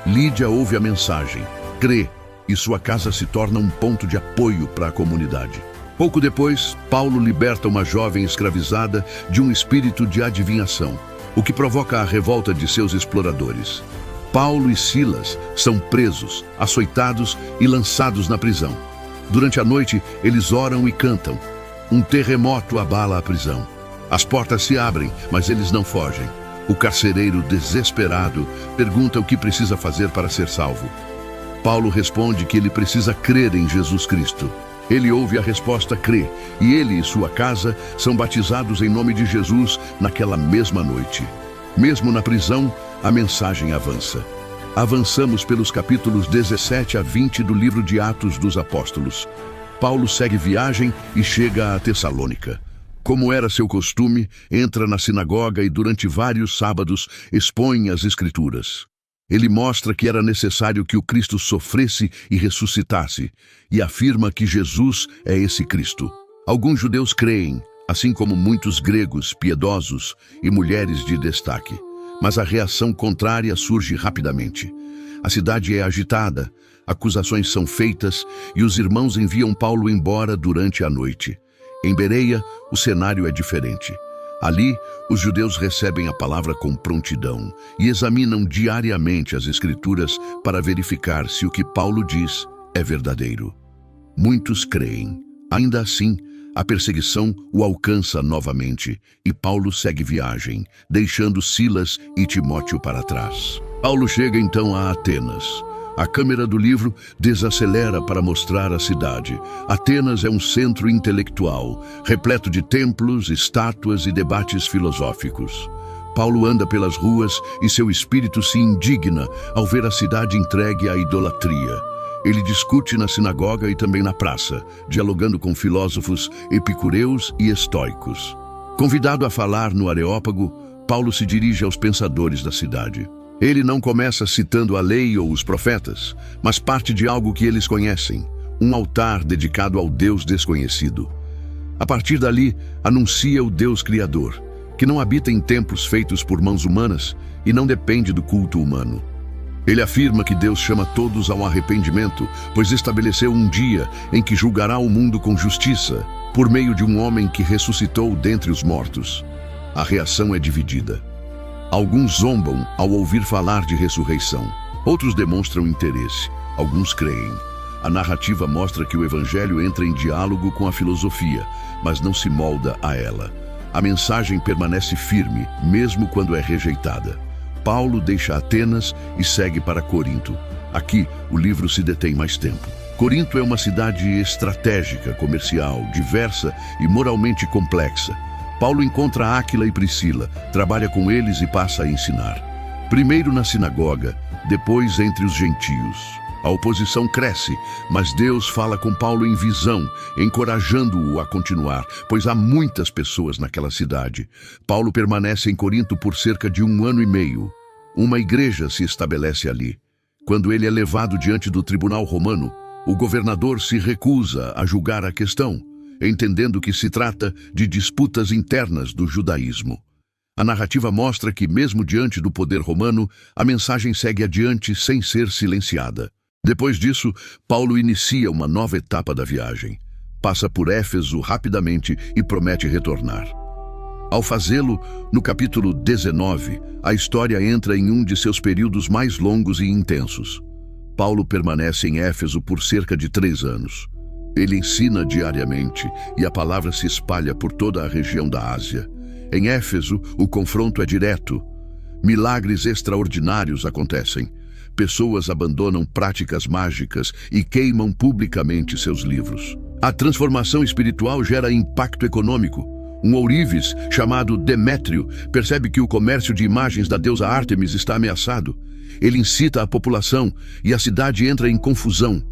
Lídia ouve a mensagem, crê, e sua casa se torna um ponto de apoio para a comunidade. Pouco depois, Paulo liberta uma jovem escravizada de um espírito de adivinhação, o que provoca a revolta de seus exploradores. Paulo e Silas são presos, açoitados e lançados na prisão. Durante a noite, eles oram e cantam. Um terremoto abala a prisão. As portas se abrem, mas eles não fogem. O carcereiro, desesperado, pergunta o que precisa fazer para ser salvo. Paulo responde que ele precisa crer em Jesus Cristo. Ele ouve a resposta, crê, e ele e sua casa são batizados em nome de Jesus naquela mesma noite. Mesmo na prisão, a mensagem avança. Avançamos pelos capítulos 17 a 20 do livro de Atos dos Apóstolos. Paulo segue viagem e chega a Tessalônica. Como era seu costume, entra na sinagoga e durante vários sábados expõe as Escrituras. Ele mostra que era necessário que o Cristo sofresse e ressuscitasse, e afirma que Jesus é esse Cristo. Alguns judeus creem, assim como muitos gregos piedosos e mulheres de destaque. Mas a reação contrária surge rapidamente. A cidade é agitada, acusações são feitas e os irmãos enviam Paulo embora durante a noite. Em Bereia, o cenário é diferente. Ali, os judeus recebem a palavra com prontidão e examinam diariamente as Escrituras para verificar se o que Paulo diz é verdadeiro. Muitos creem. Ainda assim, a perseguição o alcança novamente e Paulo segue viagem, deixando Silas e Timóteo para trás. Paulo chega então a Atenas. A câmera do livro desacelera para mostrar a cidade. Atenas é um centro intelectual, repleto de templos, estátuas e debates filosóficos. Paulo anda pelas ruas e seu espírito se indigna ao ver a cidade entregue à idolatria. Ele discute na sinagoga e também na praça, dialogando com filósofos epicureus e estoicos. Convidado a falar no Areópago, Paulo se dirige aos pensadores da cidade. Ele não começa citando a lei ou os profetas, mas parte de algo que eles conhecem, um altar dedicado ao Deus desconhecido. A partir dali, anuncia o Deus Criador, que não habita em templos feitos por mãos humanas e não depende do culto humano. Ele afirma que Deus chama todos ao arrependimento, pois estabeleceu um dia em que julgará o mundo com justiça, por meio de um homem que ressuscitou dentre os mortos. A reação é dividida. Alguns zombam ao ouvir falar de ressurreição. Outros demonstram interesse. Alguns creem. A narrativa mostra que o Evangelho entra em diálogo com a filosofia, mas não se molda a ela. A mensagem permanece firme, mesmo quando é rejeitada. Paulo deixa Atenas e segue para Corinto. Aqui, o livro se detém mais tempo. Corinto é uma cidade estratégica, comercial, diversa e moralmente complexa. Paulo encontra Áquila e Priscila, trabalha com eles e passa a ensinar. Primeiro na sinagoga, depois entre os gentios. A oposição cresce, mas Deus fala com Paulo em visão, encorajando-o a continuar, pois há muitas pessoas naquela cidade. Paulo permanece em Corinto por cerca de 1 ano e meio. Uma igreja se estabelece ali. Quando ele é levado diante do tribunal romano, o governador se recusa a julgar a questão, entendendo que se trata de disputas internas do judaísmo. A narrativa mostra que, mesmo diante do poder romano, a mensagem segue adiante sem ser silenciada. Depois disso, Paulo inicia uma nova etapa da viagem. Passa por Éfeso rapidamente e promete retornar. Ao fazê-lo, no capítulo 19, a história entra em um de seus períodos mais longos e intensos. Paulo permanece em Éfeso por cerca de 3 anos. Ele ensina diariamente e a palavra se espalha por toda a região da Ásia. Em Éfeso, o confronto é direto. Milagres extraordinários acontecem. Pessoas abandonam práticas mágicas e queimam publicamente seus livros. A transformação espiritual gera impacto econômico. Um ourives, chamado Demétrio, percebe que o comércio de imagens da deusa Ártemis está ameaçado. Ele incita a população e a cidade entra em confusão.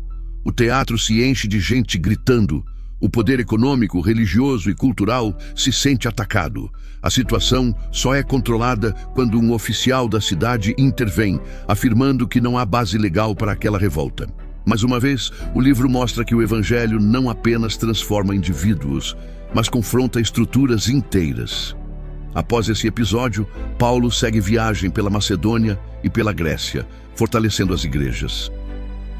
O teatro se enche de gente gritando. O poder econômico, religioso e cultural se sente atacado. A situação só é controlada quando um oficial da cidade intervém, afirmando que não há base legal para aquela revolta. Mais uma vez, o livro mostra que o evangelho não apenas transforma indivíduos, mas confronta estruturas inteiras. Após esse episódio, Paulo segue viagem pela Macedônia e pela Grécia, fortalecendo as igrejas.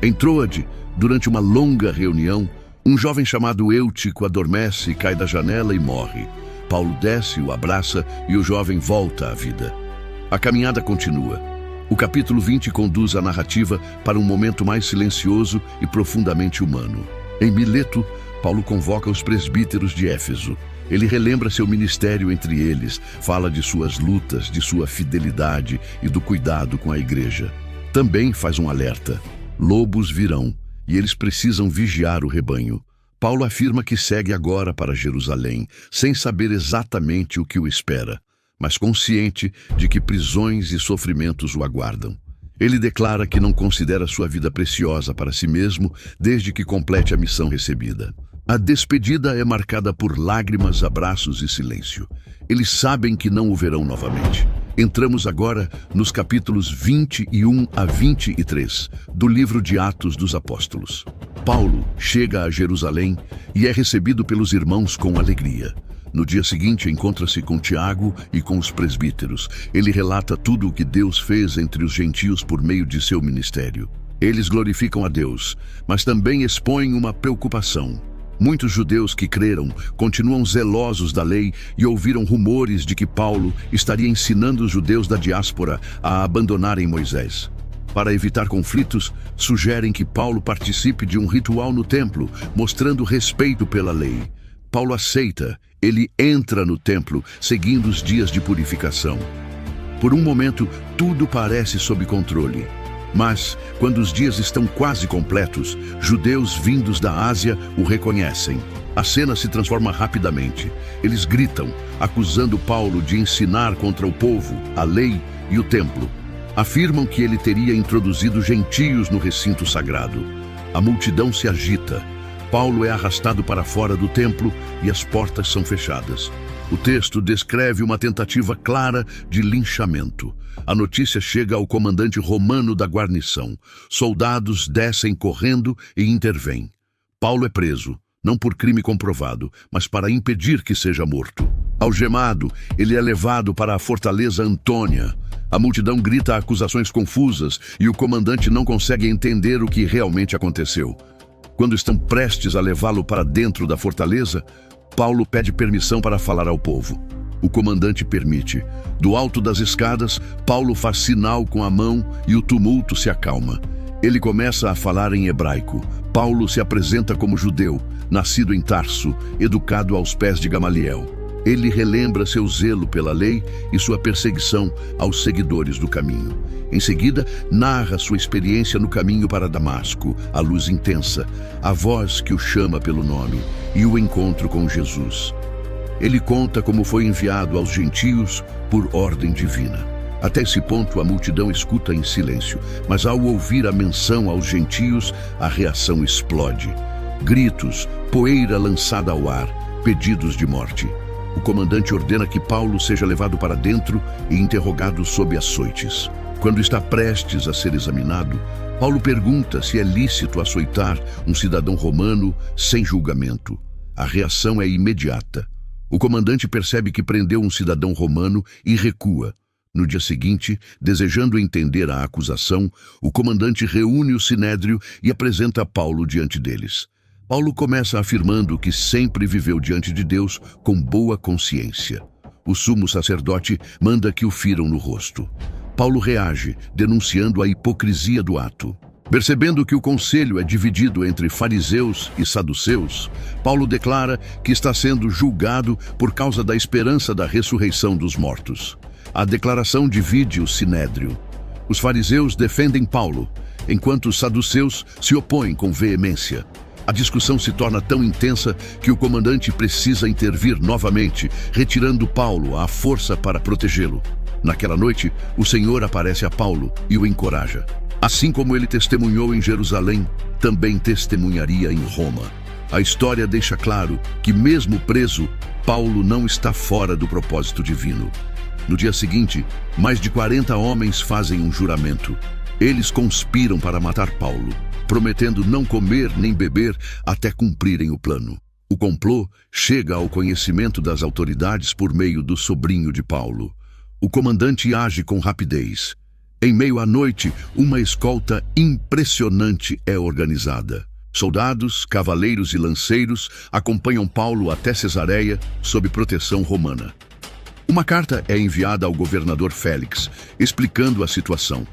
Em Troade, durante uma longa reunião, um jovem chamado Eutico adormece, cai da janela e morre. Paulo desce, o abraça e o jovem volta à vida. A caminhada continua. O capítulo 20 conduz a narrativa para um momento mais silencioso e profundamente humano. Em Mileto, Paulo convoca os presbíteros de Éfeso. Ele relembra seu ministério entre eles, fala de suas lutas, de sua fidelidade e do cuidado com a igreja. Também faz um alerta: lobos virão e eles precisam vigiar o rebanho. Paulo afirma que segue agora para Jerusalém, sem saber exatamente o que o espera, mas consciente de que prisões e sofrimentos o aguardam. Ele declara que não considera sua vida preciosa para si mesmo, desde que complete a missão recebida. A despedida é marcada por lágrimas, abraços e silêncio. Eles sabem que não o verão novamente. Entramos agora nos capítulos 21 a 23 do livro de Atos dos Apóstolos. Paulo chega a Jerusalém e é recebido pelos irmãos com alegria. No dia seguinte, encontra-se com Tiago e com os presbíteros. Ele relata tudo o que Deus fez entre os gentios por meio de seu ministério. Eles glorificam a Deus, mas também expõem uma preocupação. Muitos judeus que creram continuam zelosos da lei e ouviram rumores de que Paulo estaria ensinando os judeus da diáspora a abandonarem Moisés. Para evitar conflitos, sugerem que Paulo participe de um ritual no templo, mostrando respeito pela lei. Paulo aceita. Ele entra no templo, seguindo os dias de purificação. Por um momento, tudo parece sob controle. Mas, quando os dias estão quase completos, judeus vindos da Ásia o reconhecem. A cena se transforma rapidamente. Eles gritam, acusando Paulo de ensinar contra o povo, a lei e o templo. Afirmam que ele teria introduzido gentios no recinto sagrado. A multidão se agita. Paulo é arrastado para fora do templo e as portas são fechadas. O texto descreve uma tentativa clara de linchamento. A notícia chega ao comandante romano da guarnição. Soldados descem correndo e intervêm. Paulo é preso, não por crime comprovado, mas para impedir que seja morto. Algemado, ele é levado para a fortaleza Antônia. A multidão grita acusações confusas e o comandante não consegue entender o que realmente aconteceu. Quando estão prestes a levá-lo para dentro da fortaleza, Paulo pede permissão para falar ao povo. O comandante permite. Do alto das escadas, Paulo faz sinal com a mão e o tumulto se acalma. Ele começa a falar em hebraico. Paulo se apresenta como judeu, nascido em Tarso, educado aos pés de Gamaliel. Ele relembra seu zelo pela lei e sua perseguição aos seguidores do caminho. Em seguida, narra sua experiência no caminho para Damasco, a luz intensa, a voz que o chama pelo nome e o encontro com Jesus. Ele conta como foi enviado aos gentios por ordem divina. Até esse ponto, a multidão escuta em silêncio, mas ao ouvir a menção aos gentios, a reação explode. Gritos, poeira lançada ao ar, pedidos de morte. O comandante ordena que Paulo seja levado para dentro e interrogado sob açoites. Quando está prestes a ser examinado, Paulo pergunta se é lícito açoitar um cidadão romano sem julgamento. A reação é imediata. O comandante percebe que prendeu um cidadão romano e recua. No dia seguinte, desejando entender a acusação, o comandante reúne o sinédrio e apresenta Paulo diante deles. Paulo começa afirmando que sempre viveu diante de Deus com boa consciência. O sumo sacerdote manda que o firam no rosto. Paulo reage, denunciando a hipocrisia do ato. Percebendo que o conselho é dividido entre fariseus e saduceus, Paulo declara que está sendo julgado por causa da esperança da ressurreição dos mortos. A declaração divide o sinédrio. Os fariseus defendem Paulo, enquanto os saduceus se opõem com veemência. A discussão se torna tão intensa que o comandante precisa intervir novamente, retirando Paulo à força para protegê-lo. Naquela noite, o Senhor aparece a Paulo e o encoraja. Assim como ele testemunhou em Jerusalém, também testemunharia em Roma. A história deixa claro que, mesmo preso, Paulo não está fora do propósito divino. No dia seguinte, mais de 40 homens fazem um juramento. Eles conspiram para matar Paulo, prometendo não comer nem beber até cumprirem o plano. O complô chega ao conhecimento das autoridades por meio do sobrinho de Paulo. O comandante age com rapidez. Em meio à noite, uma escolta impressionante é organizada. Soldados, cavaleiros e lanceiros acompanham Paulo até Cesareia sob proteção romana. Uma carta é enviada ao governador Félix, explicando a situação.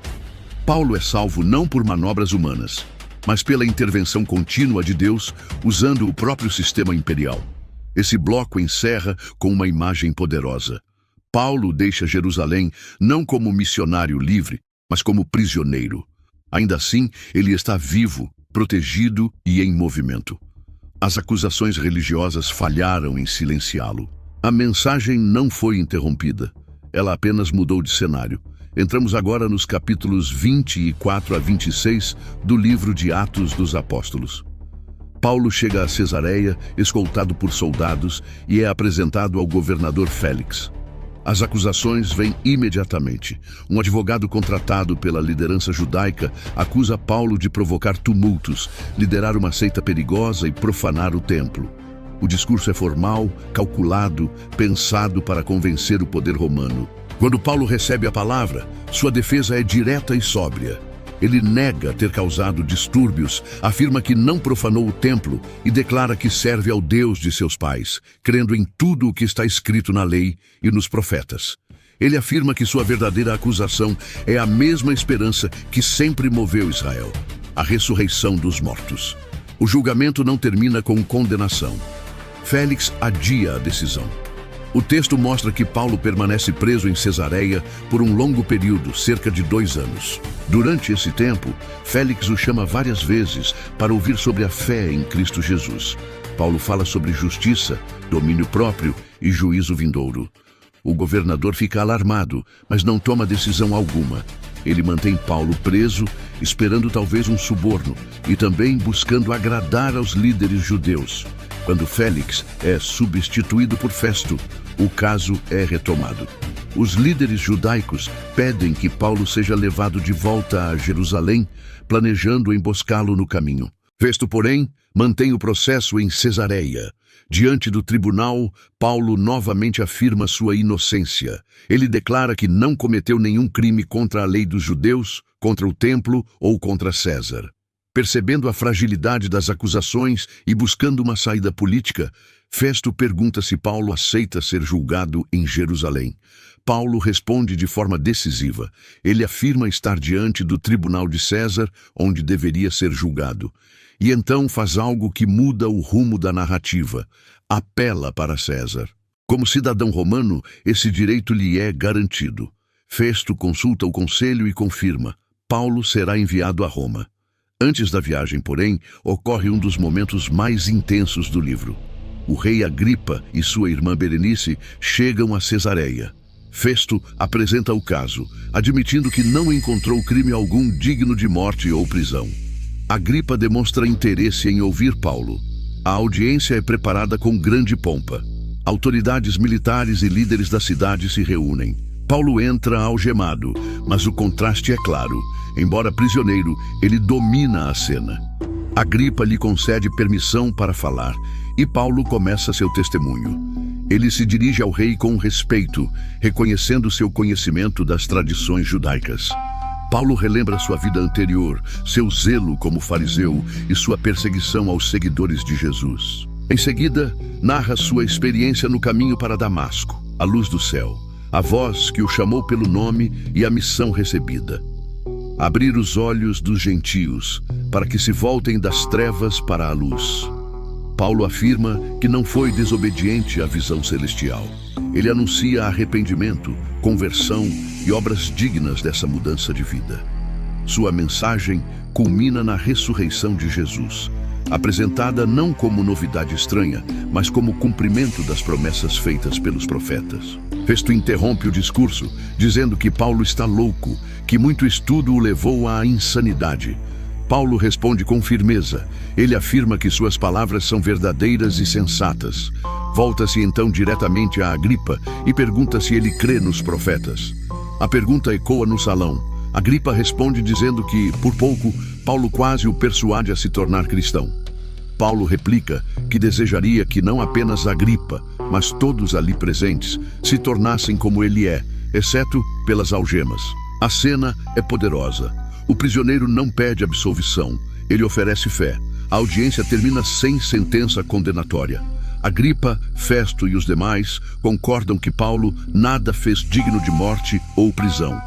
Paulo é salvo não por manobras humanas, mas pela intervenção contínua de Deus, usando o próprio sistema imperial. Esse bloco encerra com uma imagem poderosa. Paulo deixa Jerusalém não como missionário livre, mas como prisioneiro. Ainda assim, ele está vivo, protegido e em movimento. As acusações religiosas falharam em silenciá-lo. A mensagem não foi interrompida. Ela apenas mudou de cenário. Entramos agora nos capítulos 24 a 26 do livro de Atos dos Apóstolos. Paulo chega a Cesareia, escoltado por soldados, e é apresentado ao governador Félix. As acusações vêm imediatamente. Um advogado contratado pela liderança judaica acusa Paulo de provocar tumultos, liderar uma seita perigosa e profanar o templo. O discurso é formal, calculado, pensado para convencer o poder romano. Quando Paulo recebe a palavra, sua defesa é direta e sóbria. Ele nega ter causado distúrbios, afirma que não profanou o templo e declara que serve ao Deus de seus pais, crendo em tudo o que está escrito na lei e nos profetas. Ele afirma que sua verdadeira acusação é a mesma esperança que sempre moveu Israel, a ressurreição dos mortos. O julgamento não termina com condenação. Félix adia a decisão. O texto mostra que Paulo permanece preso em Cesareia por um longo período, cerca de 2 anos. Durante esse tempo, Félix o chama várias vezes para ouvir sobre a fé em Cristo Jesus. Paulo fala sobre justiça, domínio próprio e juízo vindouro. O governador fica alarmado, mas não toma decisão alguma. Ele mantém Paulo preso, esperando talvez um suborno, e também buscando agradar aos líderes judeus. Quando Félix é substituído por Festo, o caso é retomado. Os líderes judaicos pedem que Paulo seja levado de volta a Jerusalém, planejando emboscá-lo no caminho. Festo, porém, mantém o processo em Cesareia. Diante do tribunal, Paulo novamente afirma sua inocência. Ele declara que não cometeu nenhum crime contra a lei dos judeus, contra o templo ou contra César. Percebendo a fragilidade das acusações e buscando uma saída política, Festo pergunta se Paulo aceita ser julgado em Jerusalém. Paulo responde de forma decisiva. Ele afirma estar diante do tribunal de César, onde deveria ser julgado. E então faz algo que muda o rumo da narrativa. Apela para César. Como cidadão romano, esse direito lhe é garantido. Festo consulta o conselho e confirma: Paulo será enviado a Roma. Antes da viagem, porém, ocorre um dos momentos mais intensos do livro. O rei Agripa e sua irmã Berenice chegam a Cesareia. Festo apresenta o caso, admitindo que não encontrou crime algum digno de morte ou prisão. Agripa demonstra interesse em ouvir Paulo. A audiência é preparada com grande pompa. Autoridades militares e líderes da cidade se reúnem. Paulo entra algemado, mas o contraste é claro. Embora prisioneiro, ele domina a cena. Agripa lhe concede permissão para falar, e Paulo começa seu testemunho. Ele se dirige ao rei com respeito, reconhecendo seu conhecimento das tradições judaicas. Paulo relembra sua vida anterior, seu zelo como fariseu e sua perseguição aos seguidores de Jesus. Em seguida, narra sua experiência no caminho para Damasco, a luz do céu, a voz que o chamou pelo nome e a missão recebida. Abrir os olhos dos gentios, para que se voltem das trevas para a luz. Paulo afirma que não foi desobediente à visão celestial. Ele anuncia arrependimento, conversão e obras dignas dessa mudança de vida. Sua mensagem culmina na ressurreição de Jesus, apresentada não como novidade estranha, mas como cumprimento das promessas feitas pelos profetas. Festo interrompe o discurso, dizendo que Paulo está louco, que muito estudo o levou à insanidade. Paulo responde com firmeza. Ele afirma que suas palavras são verdadeiras e sensatas. Volta-se então diretamente a Agripa e pergunta se ele crê nos profetas. A pergunta ecoa no salão. Agripa responde dizendo que, por pouco, Paulo quase o persuade a se tornar cristão. Paulo replica que desejaria que não apenas Agripa, mas todos ali presentes, se tornassem como ele é, exceto pelas algemas. A cena é poderosa. O prisioneiro não pede absolvição, ele oferece fé. A audiência termina sem sentença condenatória. Agripa, Festo e os demais concordam que Paulo nada fez digno de morte ou prisão.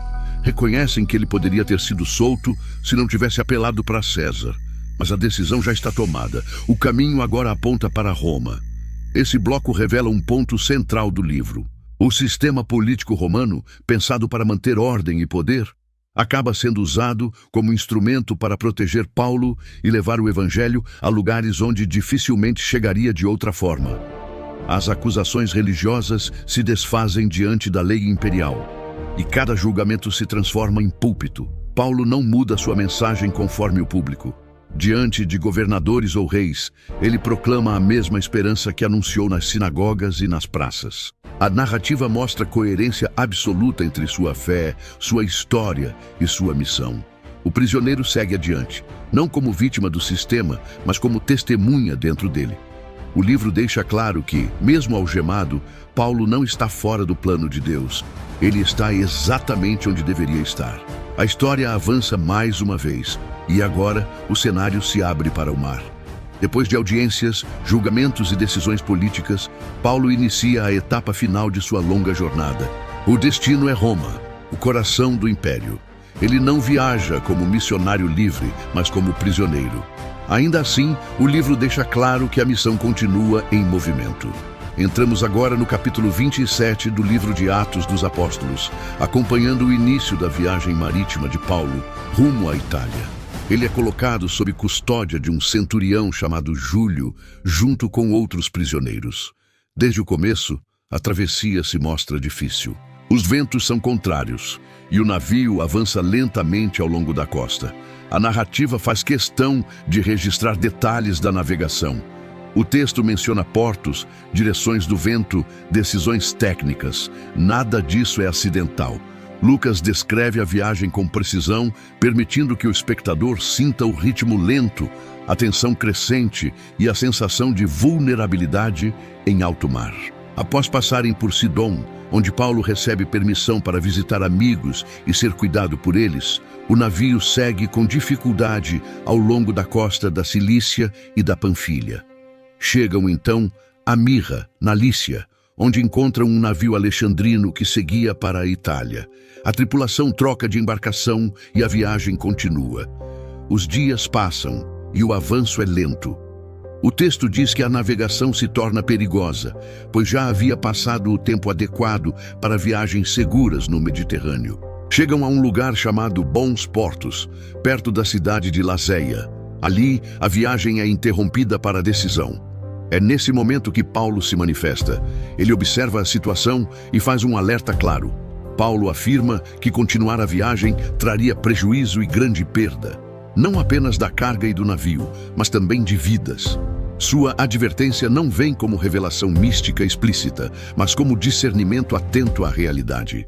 Reconhecem que ele poderia ter sido solto se não tivesse apelado para César. Mas a decisão já está tomada. O caminho agora aponta para Roma. Esse bloco revela um ponto central do livro. O sistema político romano, pensado para manter ordem e poder, acaba sendo usado como instrumento para proteger Paulo e levar o evangelho a lugares onde dificilmente chegaria de outra forma. As acusações religiosas se desfazem diante da lei imperial, e cada julgamento se transforma em púlpito. Paulo não muda sua mensagem conforme o público. Diante de governadores ou reis, ele proclama a mesma esperança que anunciou nas sinagogas e nas praças. A narrativa mostra coerência absoluta entre sua fé, sua história e sua missão. O prisioneiro segue adiante, não como vítima do sistema, mas como testemunha dentro dele. O livro deixa claro que, mesmo algemado, Paulo não está fora do plano de Deus. Ele está exatamente onde deveria estar. A história avança mais uma vez, e agora o cenário se abre para o mar. Depois de audiências, julgamentos e decisões políticas, Paulo inicia a etapa final de sua longa jornada. O destino é Roma, o coração do império. Ele não viaja como missionário livre, mas como prisioneiro. Ainda assim, o livro deixa claro que a missão continua em movimento. Entramos agora no capítulo 27 do livro de Atos dos Apóstolos, acompanhando o início da viagem marítima de Paulo rumo à Itália. Ele é colocado sob custódia de um centurião chamado Júlio, junto com outros prisioneiros. Desde o começo, a travessia se mostra difícil. Os ventos são contrários e o navio avança lentamente ao longo da costa. A narrativa faz questão de registrar detalhes da navegação. O texto menciona portos, direções do vento, decisões técnicas. Nada disso é acidental. Lucas descreve a viagem com precisão, permitindo que o espectador sinta o ritmo lento, a tensão crescente e a sensação de vulnerabilidade em alto mar. Após passarem por Sidom, onde Paulo recebe permissão para visitar amigos e ser cuidado por eles, o navio segue com dificuldade ao longo da costa da Cilícia e da Panfilha. Chegam então a Mirra, na Lícia, onde encontram um navio alexandrino que seguia para a Itália. A tripulação troca de embarcação e a viagem continua. Os dias passam e o avanço é lento. O texto diz que a navegação se torna perigosa, pois já havia passado o tempo adequado para viagens seguras no Mediterrâneo. Chegam a um lugar chamado Bons Portos, perto da cidade de Lazéia. Ali, a viagem é interrompida para a decisão. É nesse momento que Paulo se manifesta. Ele observa a situação e faz um alerta claro. Paulo afirma que continuar a viagem traria prejuízo e grande perda, não apenas da carga e do navio, mas também de vidas. Sua advertência não vem como revelação mística explícita, mas como discernimento atento à realidade.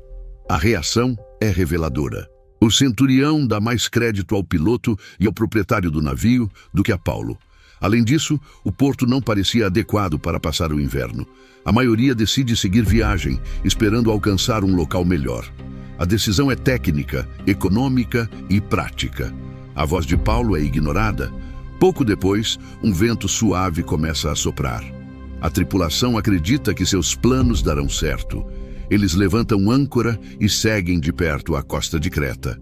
A reação é reveladora. O centurião dá mais crédito ao piloto e ao proprietário do navio do que a Paulo. Além disso, o porto não parecia adequado para passar o inverno. A maioria decide seguir viagem, esperando alcançar um local melhor. A decisão é técnica, econômica e prática. A voz de Paulo é ignorada. Pouco depois, um vento suave começa a soprar. A tripulação acredita que seus planos darão certo. Eles levantam âncora e seguem de perto a costa de Creta.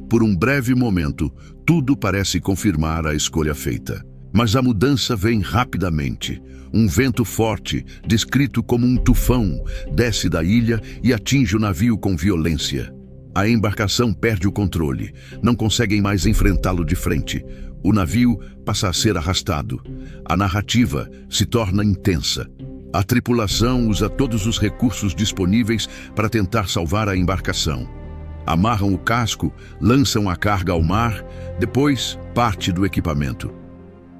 Por um breve momento, tudo parece confirmar a escolha feita. Mas a mudança vem rapidamente. Um vento forte, descrito como um tufão, desce da ilha e atinge o navio com violência. A embarcação perde o controle. Não conseguem mais enfrentá-lo de frente. O navio passa a ser arrastado. A narrativa se torna intensa. A tripulação usa todos os recursos disponíveis para tentar salvar a embarcação. Amarram o casco, lançam a carga ao mar, depois parte do equipamento.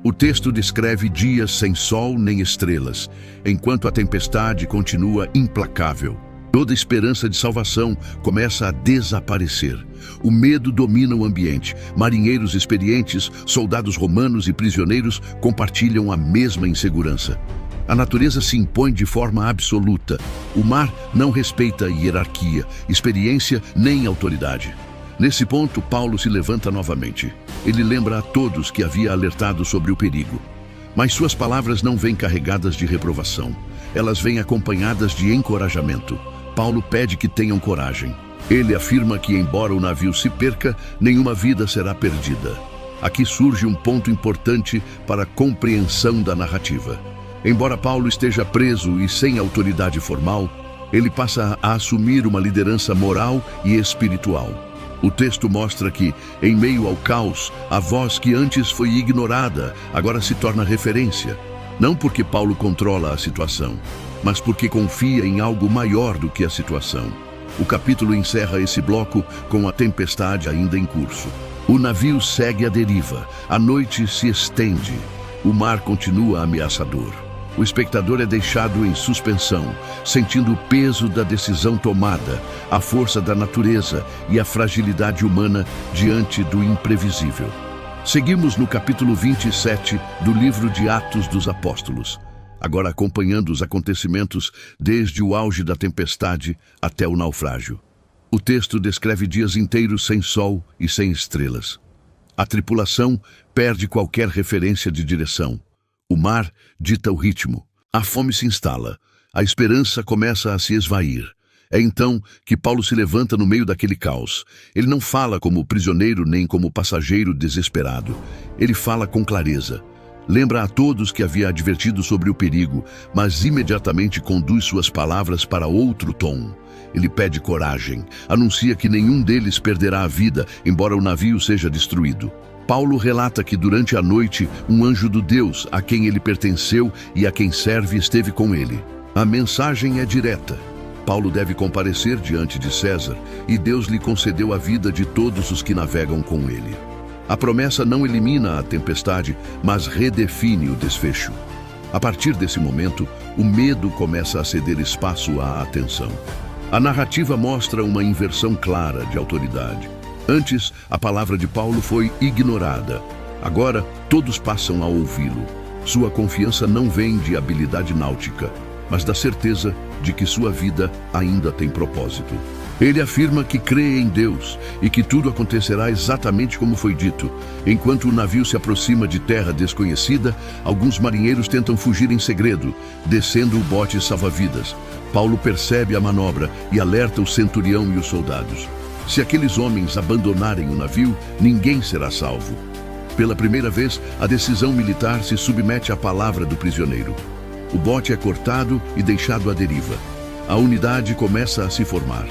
O texto descreve dias sem sol nem estrelas, enquanto a tempestade continua implacável. Toda esperança de salvação começa a desaparecer. O medo domina o ambiente. Marinheiros experientes, soldados romanos e prisioneiros compartilham a mesma insegurança. A natureza se impõe de forma absoluta. O mar não respeita hierarquia, experiência nem autoridade. Nesse ponto, Paulo se levanta novamente. Ele lembra a todos que havia alertado sobre o perigo. Mas suas palavras não vêm carregadas de reprovação. Elas vêm acompanhadas de encorajamento. Paulo pede que tenham coragem. Ele afirma que, embora o navio se perca, nenhuma vida será perdida. Aqui surge um ponto importante para a compreensão da narrativa. Embora Paulo esteja preso e sem autoridade formal, ele passa a assumir uma liderança moral e espiritual. O texto mostra que, em meio ao caos, a voz que antes foi ignorada agora se torna referência. Não porque Paulo controla a situação, mas porque confia em algo maior do que a situação. O capítulo encerra esse bloco com a tempestade ainda em curso. O navio segue à deriva, a noite se estende, o mar continua ameaçador. O espectador é deixado em suspensão, sentindo o peso da decisão tomada, a força da natureza e a fragilidade humana diante do imprevisível. Seguimos no capítulo 27 do livro de Atos dos Apóstolos, agora acompanhando os acontecimentos desde o auge da tempestade até o naufrágio. O texto descreve dias inteiros sem sol e sem estrelas. A tripulação perde qualquer referência de direção. O mar dita o ritmo. A fome se instala. A esperança começa a se esvair. É então que Paulo se levanta no meio daquele caos. Ele não fala como prisioneiro nem como passageiro desesperado. Ele fala com clareza. Lembra a todos que havia advertido sobre o perigo, mas imediatamente conduz suas palavras para outro tom. Ele pede coragem. Anuncia que nenhum deles perderá a vida, embora o navio seja destruído. Paulo relata que durante a noite um anjo do Deus a quem ele pertenceu e a quem serve esteve com ele. A mensagem é direta. Paulo deve comparecer diante de César e Deus lhe concedeu a vida de todos os que navegam com ele. A promessa não elimina a tempestade, mas redefine o desfecho. A partir desse momento, o medo começa a ceder espaço à atenção. A narrativa mostra uma inversão clara de autoridade. Antes, a palavra de Paulo foi ignorada. Agora, todos passam a ouvi-lo. Sua confiança não vem de habilidade náutica, mas da certeza de que sua vida ainda tem propósito. Ele afirma que crê em Deus e que tudo acontecerá exatamente como foi dito. Enquanto o navio se aproxima de terra desconhecida, alguns marinheiros tentam fugir em segredo, descendo o bote salva-vidas. Paulo percebe a manobra e alerta o centurião e os soldados. Se aqueles homens abandonarem o navio, ninguém será salvo. Pela primeira vez, a decisão militar se submete à palavra do prisioneiro. O bote é cortado e deixado à deriva. A unidade começa a se formar.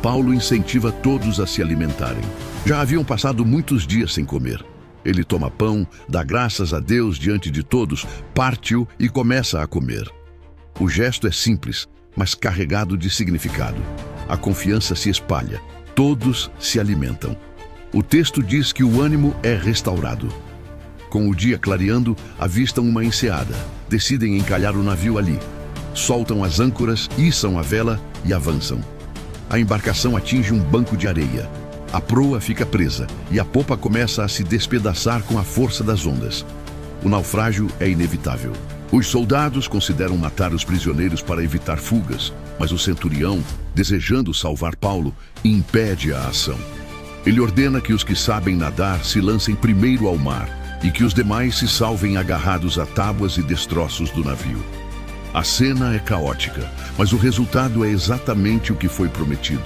Paulo incentiva todos a se alimentarem. Já haviam passado muitos dias sem comer. Ele toma pão, dá graças a Deus diante de todos, parte-o e começa a comer. O gesto é simples, mas carregado de significado. A confiança se espalha. Todos se alimentam. O texto diz que o ânimo é restaurado. Com o dia clareando, avistam uma enseada. Decidem encalhar o navio ali. Soltam as âncoras, içam a vela e avançam. A embarcação atinge um banco de areia. A proa fica presa e a popa começa a se despedaçar com a força das ondas. O naufrágio é inevitável. Os soldados consideram matar os prisioneiros para evitar fugas, mas o centurião, desejando salvar Paulo, impede a ação. Ele ordena que os que sabem nadar se lancem primeiro ao mar e que os demais se salvem agarrados a tábuas e destroços do navio. A cena é caótica, mas o resultado é exatamente o que foi prometido.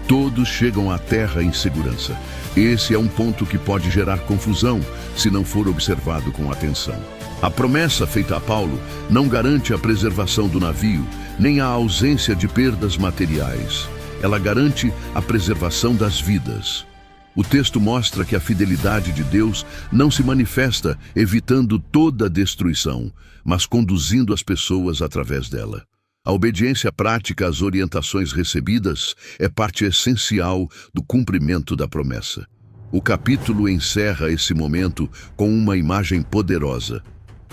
Todos chegam à terra em segurança. Esse é um ponto que pode gerar confusão se não for observado com atenção. A promessa feita a Paulo não garante a preservação do navio, nem a ausência de perdas materiais. Ela garante a preservação das vidas. O texto mostra que a fidelidade de Deus não se manifesta evitando toda a destruição, mas conduzindo as pessoas através dela. A obediência prática às orientações recebidas é parte essencial do cumprimento da promessa. O capítulo encerra esse momento com uma imagem poderosa.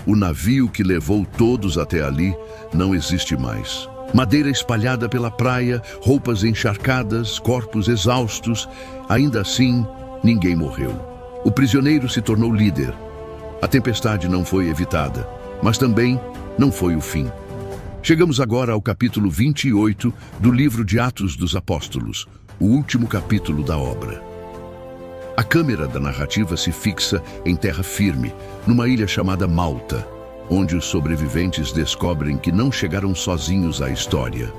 O navio que levou todos até ali não existe mais. Madeira espalhada pela praia, roupas encharcadas, corpos exaustos. Ainda assim, ninguém morreu. O prisioneiro se tornou líder. A tempestade não foi evitada, mas também não foi o fim. Chegamos agora ao capítulo 28 do livro de Atos dos Apóstolos, o último capítulo da obra. A câmera da narrativa se fixa em terra firme, numa ilha chamada Malta, onde os sobreviventes descobrem que não chegaram sozinhos à história.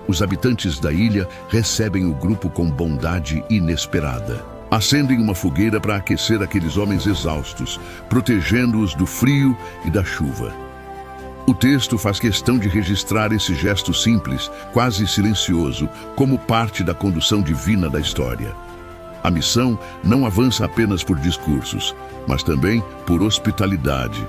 Os habitantes da ilha recebem o grupo com bondade inesperada. Acendem uma fogueira para aquecer aqueles homens exaustos, protegendo-os do frio e da chuva. O texto faz questão de registrar esse gesto simples, quase silencioso, como parte da condução divina da história. A missão não avança apenas por discursos, mas também por hospitalidade.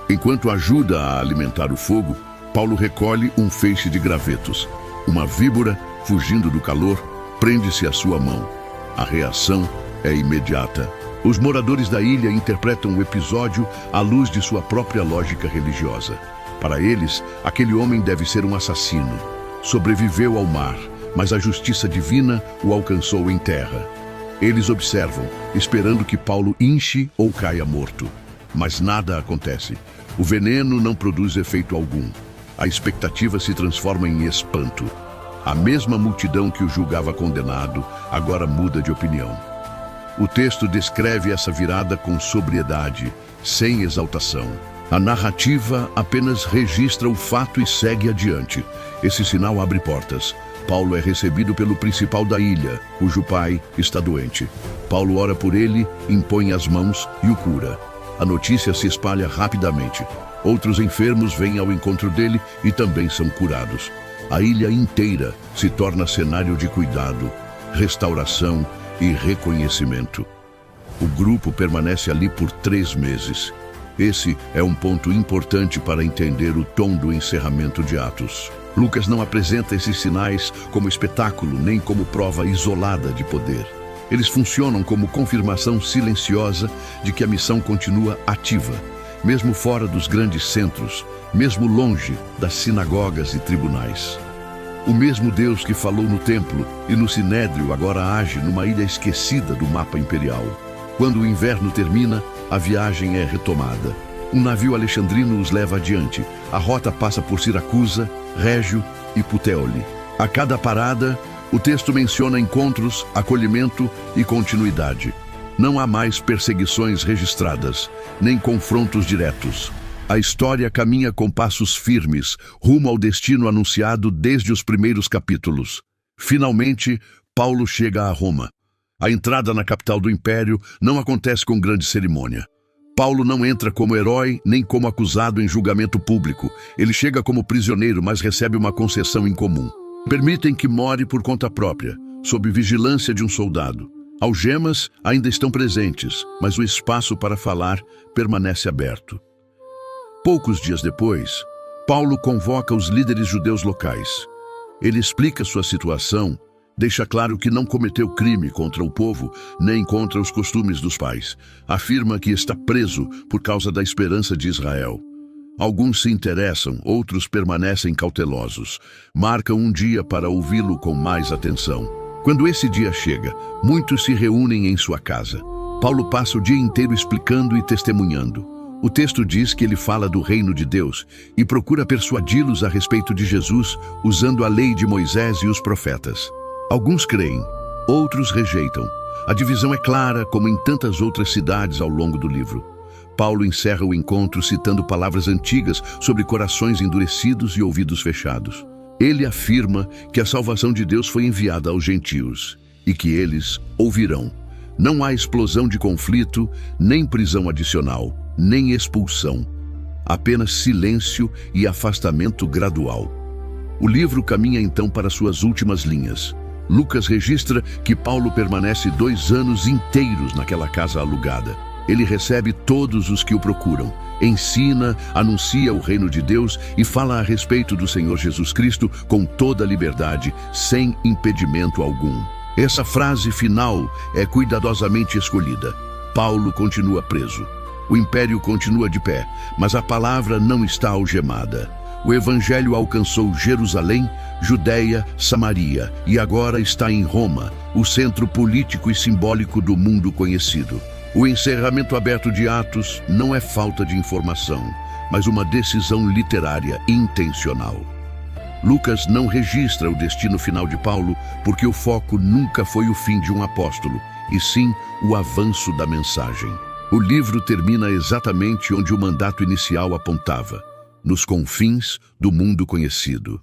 Enquanto ajuda a alimentar o fogo, Paulo recolhe um feixe de gravetos. Uma víbora, fugindo do calor, prende-se à sua mão. A reação é imediata. Os moradores da ilha interpretam o episódio à luz de sua própria lógica religiosa. Para eles, aquele homem deve ser um assassino. Sobreviveu ao mar, mas a justiça divina o alcançou em terra. Eles observam, esperando que Paulo inche ou caia morto. Mas nada acontece. O veneno não produz efeito algum. A expectativa se transforma em espanto. A mesma multidão que o julgava condenado agora muda de opinião. O texto descreve essa virada com sobriedade, sem exaltação. A narrativa apenas registra o fato e segue adiante. Esse sinal abre portas. Paulo é recebido pelo principal da ilha, cujo pai está doente. Paulo ora por ele, impõe as mãos e o cura. A notícia se espalha rapidamente. Outros enfermos vêm ao encontro dele e também são curados. A ilha inteira se torna cenário de cuidado, restauração e reconhecimento. O grupo permanece ali por 3 meses. Esse é um ponto importante para entender o tom do encerramento de Atos. Lucas não apresenta esses sinais como espetáculo, nem como prova isolada de poder. Eles funcionam como confirmação silenciosa de que a missão continua ativa, mesmo fora dos grandes centros, mesmo longe das sinagogas e tribunais. O mesmo Deus que falou no templo e no sinédrio agora age numa ilha esquecida do mapa imperial. Quando o inverno termina, a viagem é retomada. Um navio alexandrino os leva adiante. A rota passa por Siracusa, Régio e Puteoli. A cada parada, o texto menciona encontros, acolhimento e continuidade. Não há mais perseguições registradas, nem confrontos diretos. A história caminha com passos firmes, rumo ao destino anunciado desde os primeiros capítulos. Finalmente, Paulo chega a Roma. A entrada na capital do Império não acontece com grande cerimônia. Paulo não entra como herói nem como acusado em julgamento público. Ele chega como prisioneiro, mas recebe uma concessão incomum. Permitem que more por conta própria, sob vigilância de um soldado. Algemas ainda estão presentes, mas o espaço para falar permanece aberto. Poucos dias depois, Paulo convoca os líderes judeus locais. Ele explica sua situação, deixa claro que não cometeu crime contra o povo, nem contra os costumes dos pais. Afirma que está preso por causa da esperança de Israel. Alguns se interessam, outros permanecem cautelosos. Marcam um dia para ouvi-lo com mais atenção. Quando esse dia chega, muitos se reúnem em sua casa. Paulo passa o dia inteiro explicando e testemunhando. O texto diz que ele fala do reino de Deus e procura persuadi-los a respeito de Jesus, usando a lei de Moisés e os profetas. Alguns creem, outros rejeitam. A divisão é clara, como em tantas outras cidades ao longo do livro. Paulo encerra o encontro citando palavras antigas sobre corações endurecidos e ouvidos fechados. Ele afirma que a salvação de Deus foi enviada aos gentios e que eles ouvirão. Não há explosão de conflito, nem prisão adicional, nem expulsão. Apenas silêncio e afastamento gradual. O livro caminha então para suas últimas linhas. Lucas registra que Paulo permanece 2 anos inteiros naquela casa alugada. Ele recebe todos os que o procuram, ensina, anuncia o reino de Deus e fala a respeito do Senhor Jesus Cristo com toda a liberdade, sem impedimento algum. Essa frase final é cuidadosamente escolhida. Paulo continua preso. O império continua de pé, mas a palavra não está algemada. O evangelho alcançou Jerusalém, Judeia, Samaria e agora está em Roma, o centro político e simbólico do mundo conhecido. O encerramento aberto de Atos não é falta de informação, mas uma decisão literária intencional. Lucas não registra o destino final de Paulo porque o foco nunca foi o fim de um apóstolo, e sim o avanço da mensagem. O livro termina exatamente onde o mandato inicial apontava, nos confins do mundo conhecido.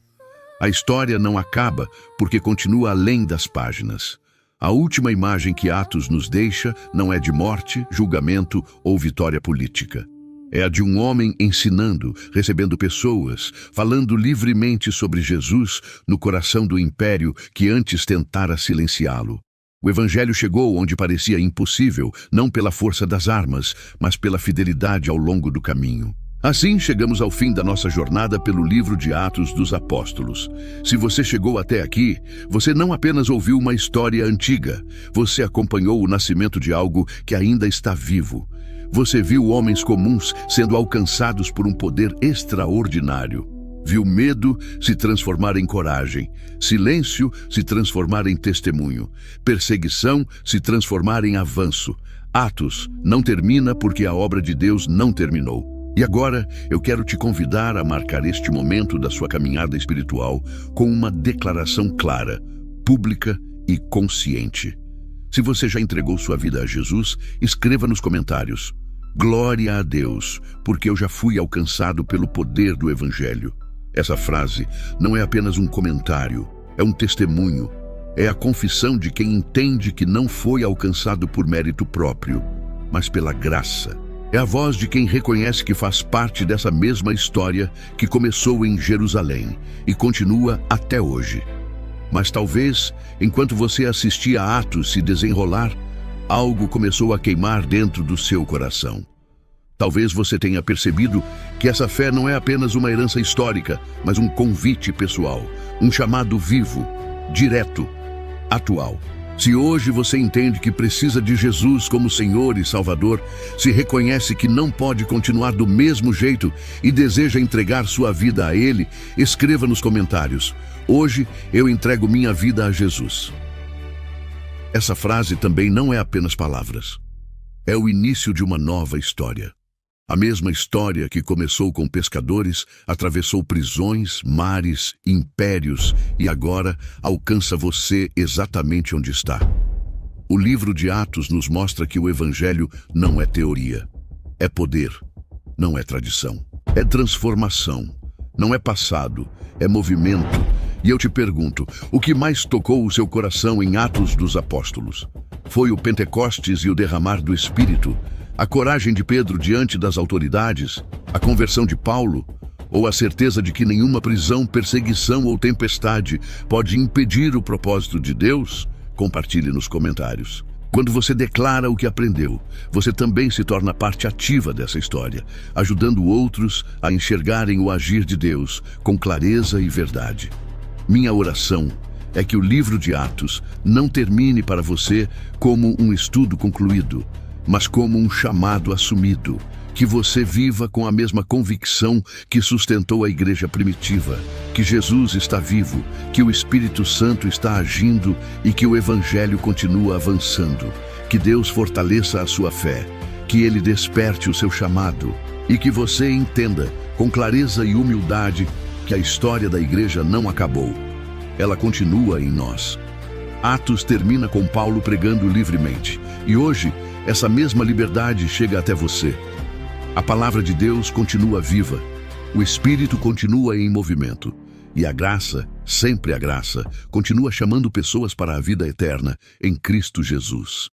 A história não acaba porque continua além das páginas. A última imagem que Atos nos deixa não é de morte, julgamento ou vitória política. É a de um homem ensinando, recebendo pessoas, falando livremente sobre Jesus no coração do império que antes tentara silenciá-lo. O evangelho chegou onde parecia impossível, não pela força das armas, mas pela fidelidade ao longo do caminho. Assim, chegamos ao fim da nossa jornada pelo livro de Atos dos Apóstolos. Se você chegou até aqui, você não apenas ouviu uma história antiga, você acompanhou o nascimento de algo que ainda está vivo. Você viu homens comuns sendo alcançados por um poder extraordinário. Viu medo se transformar em coragem, silêncio se transformar em testemunho, perseguição se transformar em avanço. Atos não termina porque a obra de Deus não terminou. E agora eu quero te convidar a marcar este momento da sua caminhada espiritual com uma declaração clara, pública e consciente. Se você já entregou sua vida a Jesus, escreva nos comentários: "Glória a Deus, porque eu já fui alcançado pelo poder do Evangelho." Essa frase não é apenas um comentário, é um testemunho, é a confissão de quem entende que não foi alcançado por mérito próprio, mas pela graça. É a voz de quem reconhece que faz parte dessa mesma história que começou em Jerusalém e continua até hoje. Mas talvez, enquanto você assistia a Atos se desenrolar, algo começou a queimar dentro do seu coração. Talvez você tenha percebido que essa fé não é apenas uma herança histórica, mas um convite pessoal, um chamado vivo, direto, atual. Se hoje você entende que precisa de Jesus como Senhor e Salvador, se reconhece que não pode continuar do mesmo jeito e deseja entregar sua vida a Ele, escreva nos comentários: "Hoje eu entrego minha vida a Jesus." Essa frase também não é apenas palavras. É o início de uma nova história. A mesma história que começou com pescadores, atravessou prisões, mares, impérios e agora alcança você exatamente onde está. O livro de Atos nos mostra que o Evangelho não é teoria, é poder, não é tradição, é transformação, não é passado, é movimento. E eu te pergunto, o que mais tocou o seu coração em Atos dos Apóstolos? Foi o Pentecostes e o derramar do Espírito? A coragem de Pedro diante das autoridades, a conversão de Paulo, ou a certeza de que nenhuma prisão, perseguição ou tempestade pode impedir o propósito de Deus? Compartilhe nos comentários. Quando você declara o que aprendeu, você também se torna parte ativa dessa história, ajudando outros a enxergarem o agir de Deus com clareza e verdade. Minha oração é que o livro de Atos não termine para você como um estudo concluído, mas como um chamado assumido, que você viva com a mesma convicção que sustentou a igreja primitiva, que Jesus está vivo, que o Espírito Santo está agindo e que o Evangelho continua avançando. Que Deus fortaleça a sua fé, que Ele desperte o seu chamado e que você entenda com clareza e humildade que a história da igreja não acabou. Ela continua em nós. Atos termina com Paulo pregando livremente, e hoje essa mesma liberdade chega até você. A palavra de Deus continua viva, o Espírito continua em movimento, e a graça, sempre a graça, continua chamando pessoas para a vida eterna em Cristo Jesus.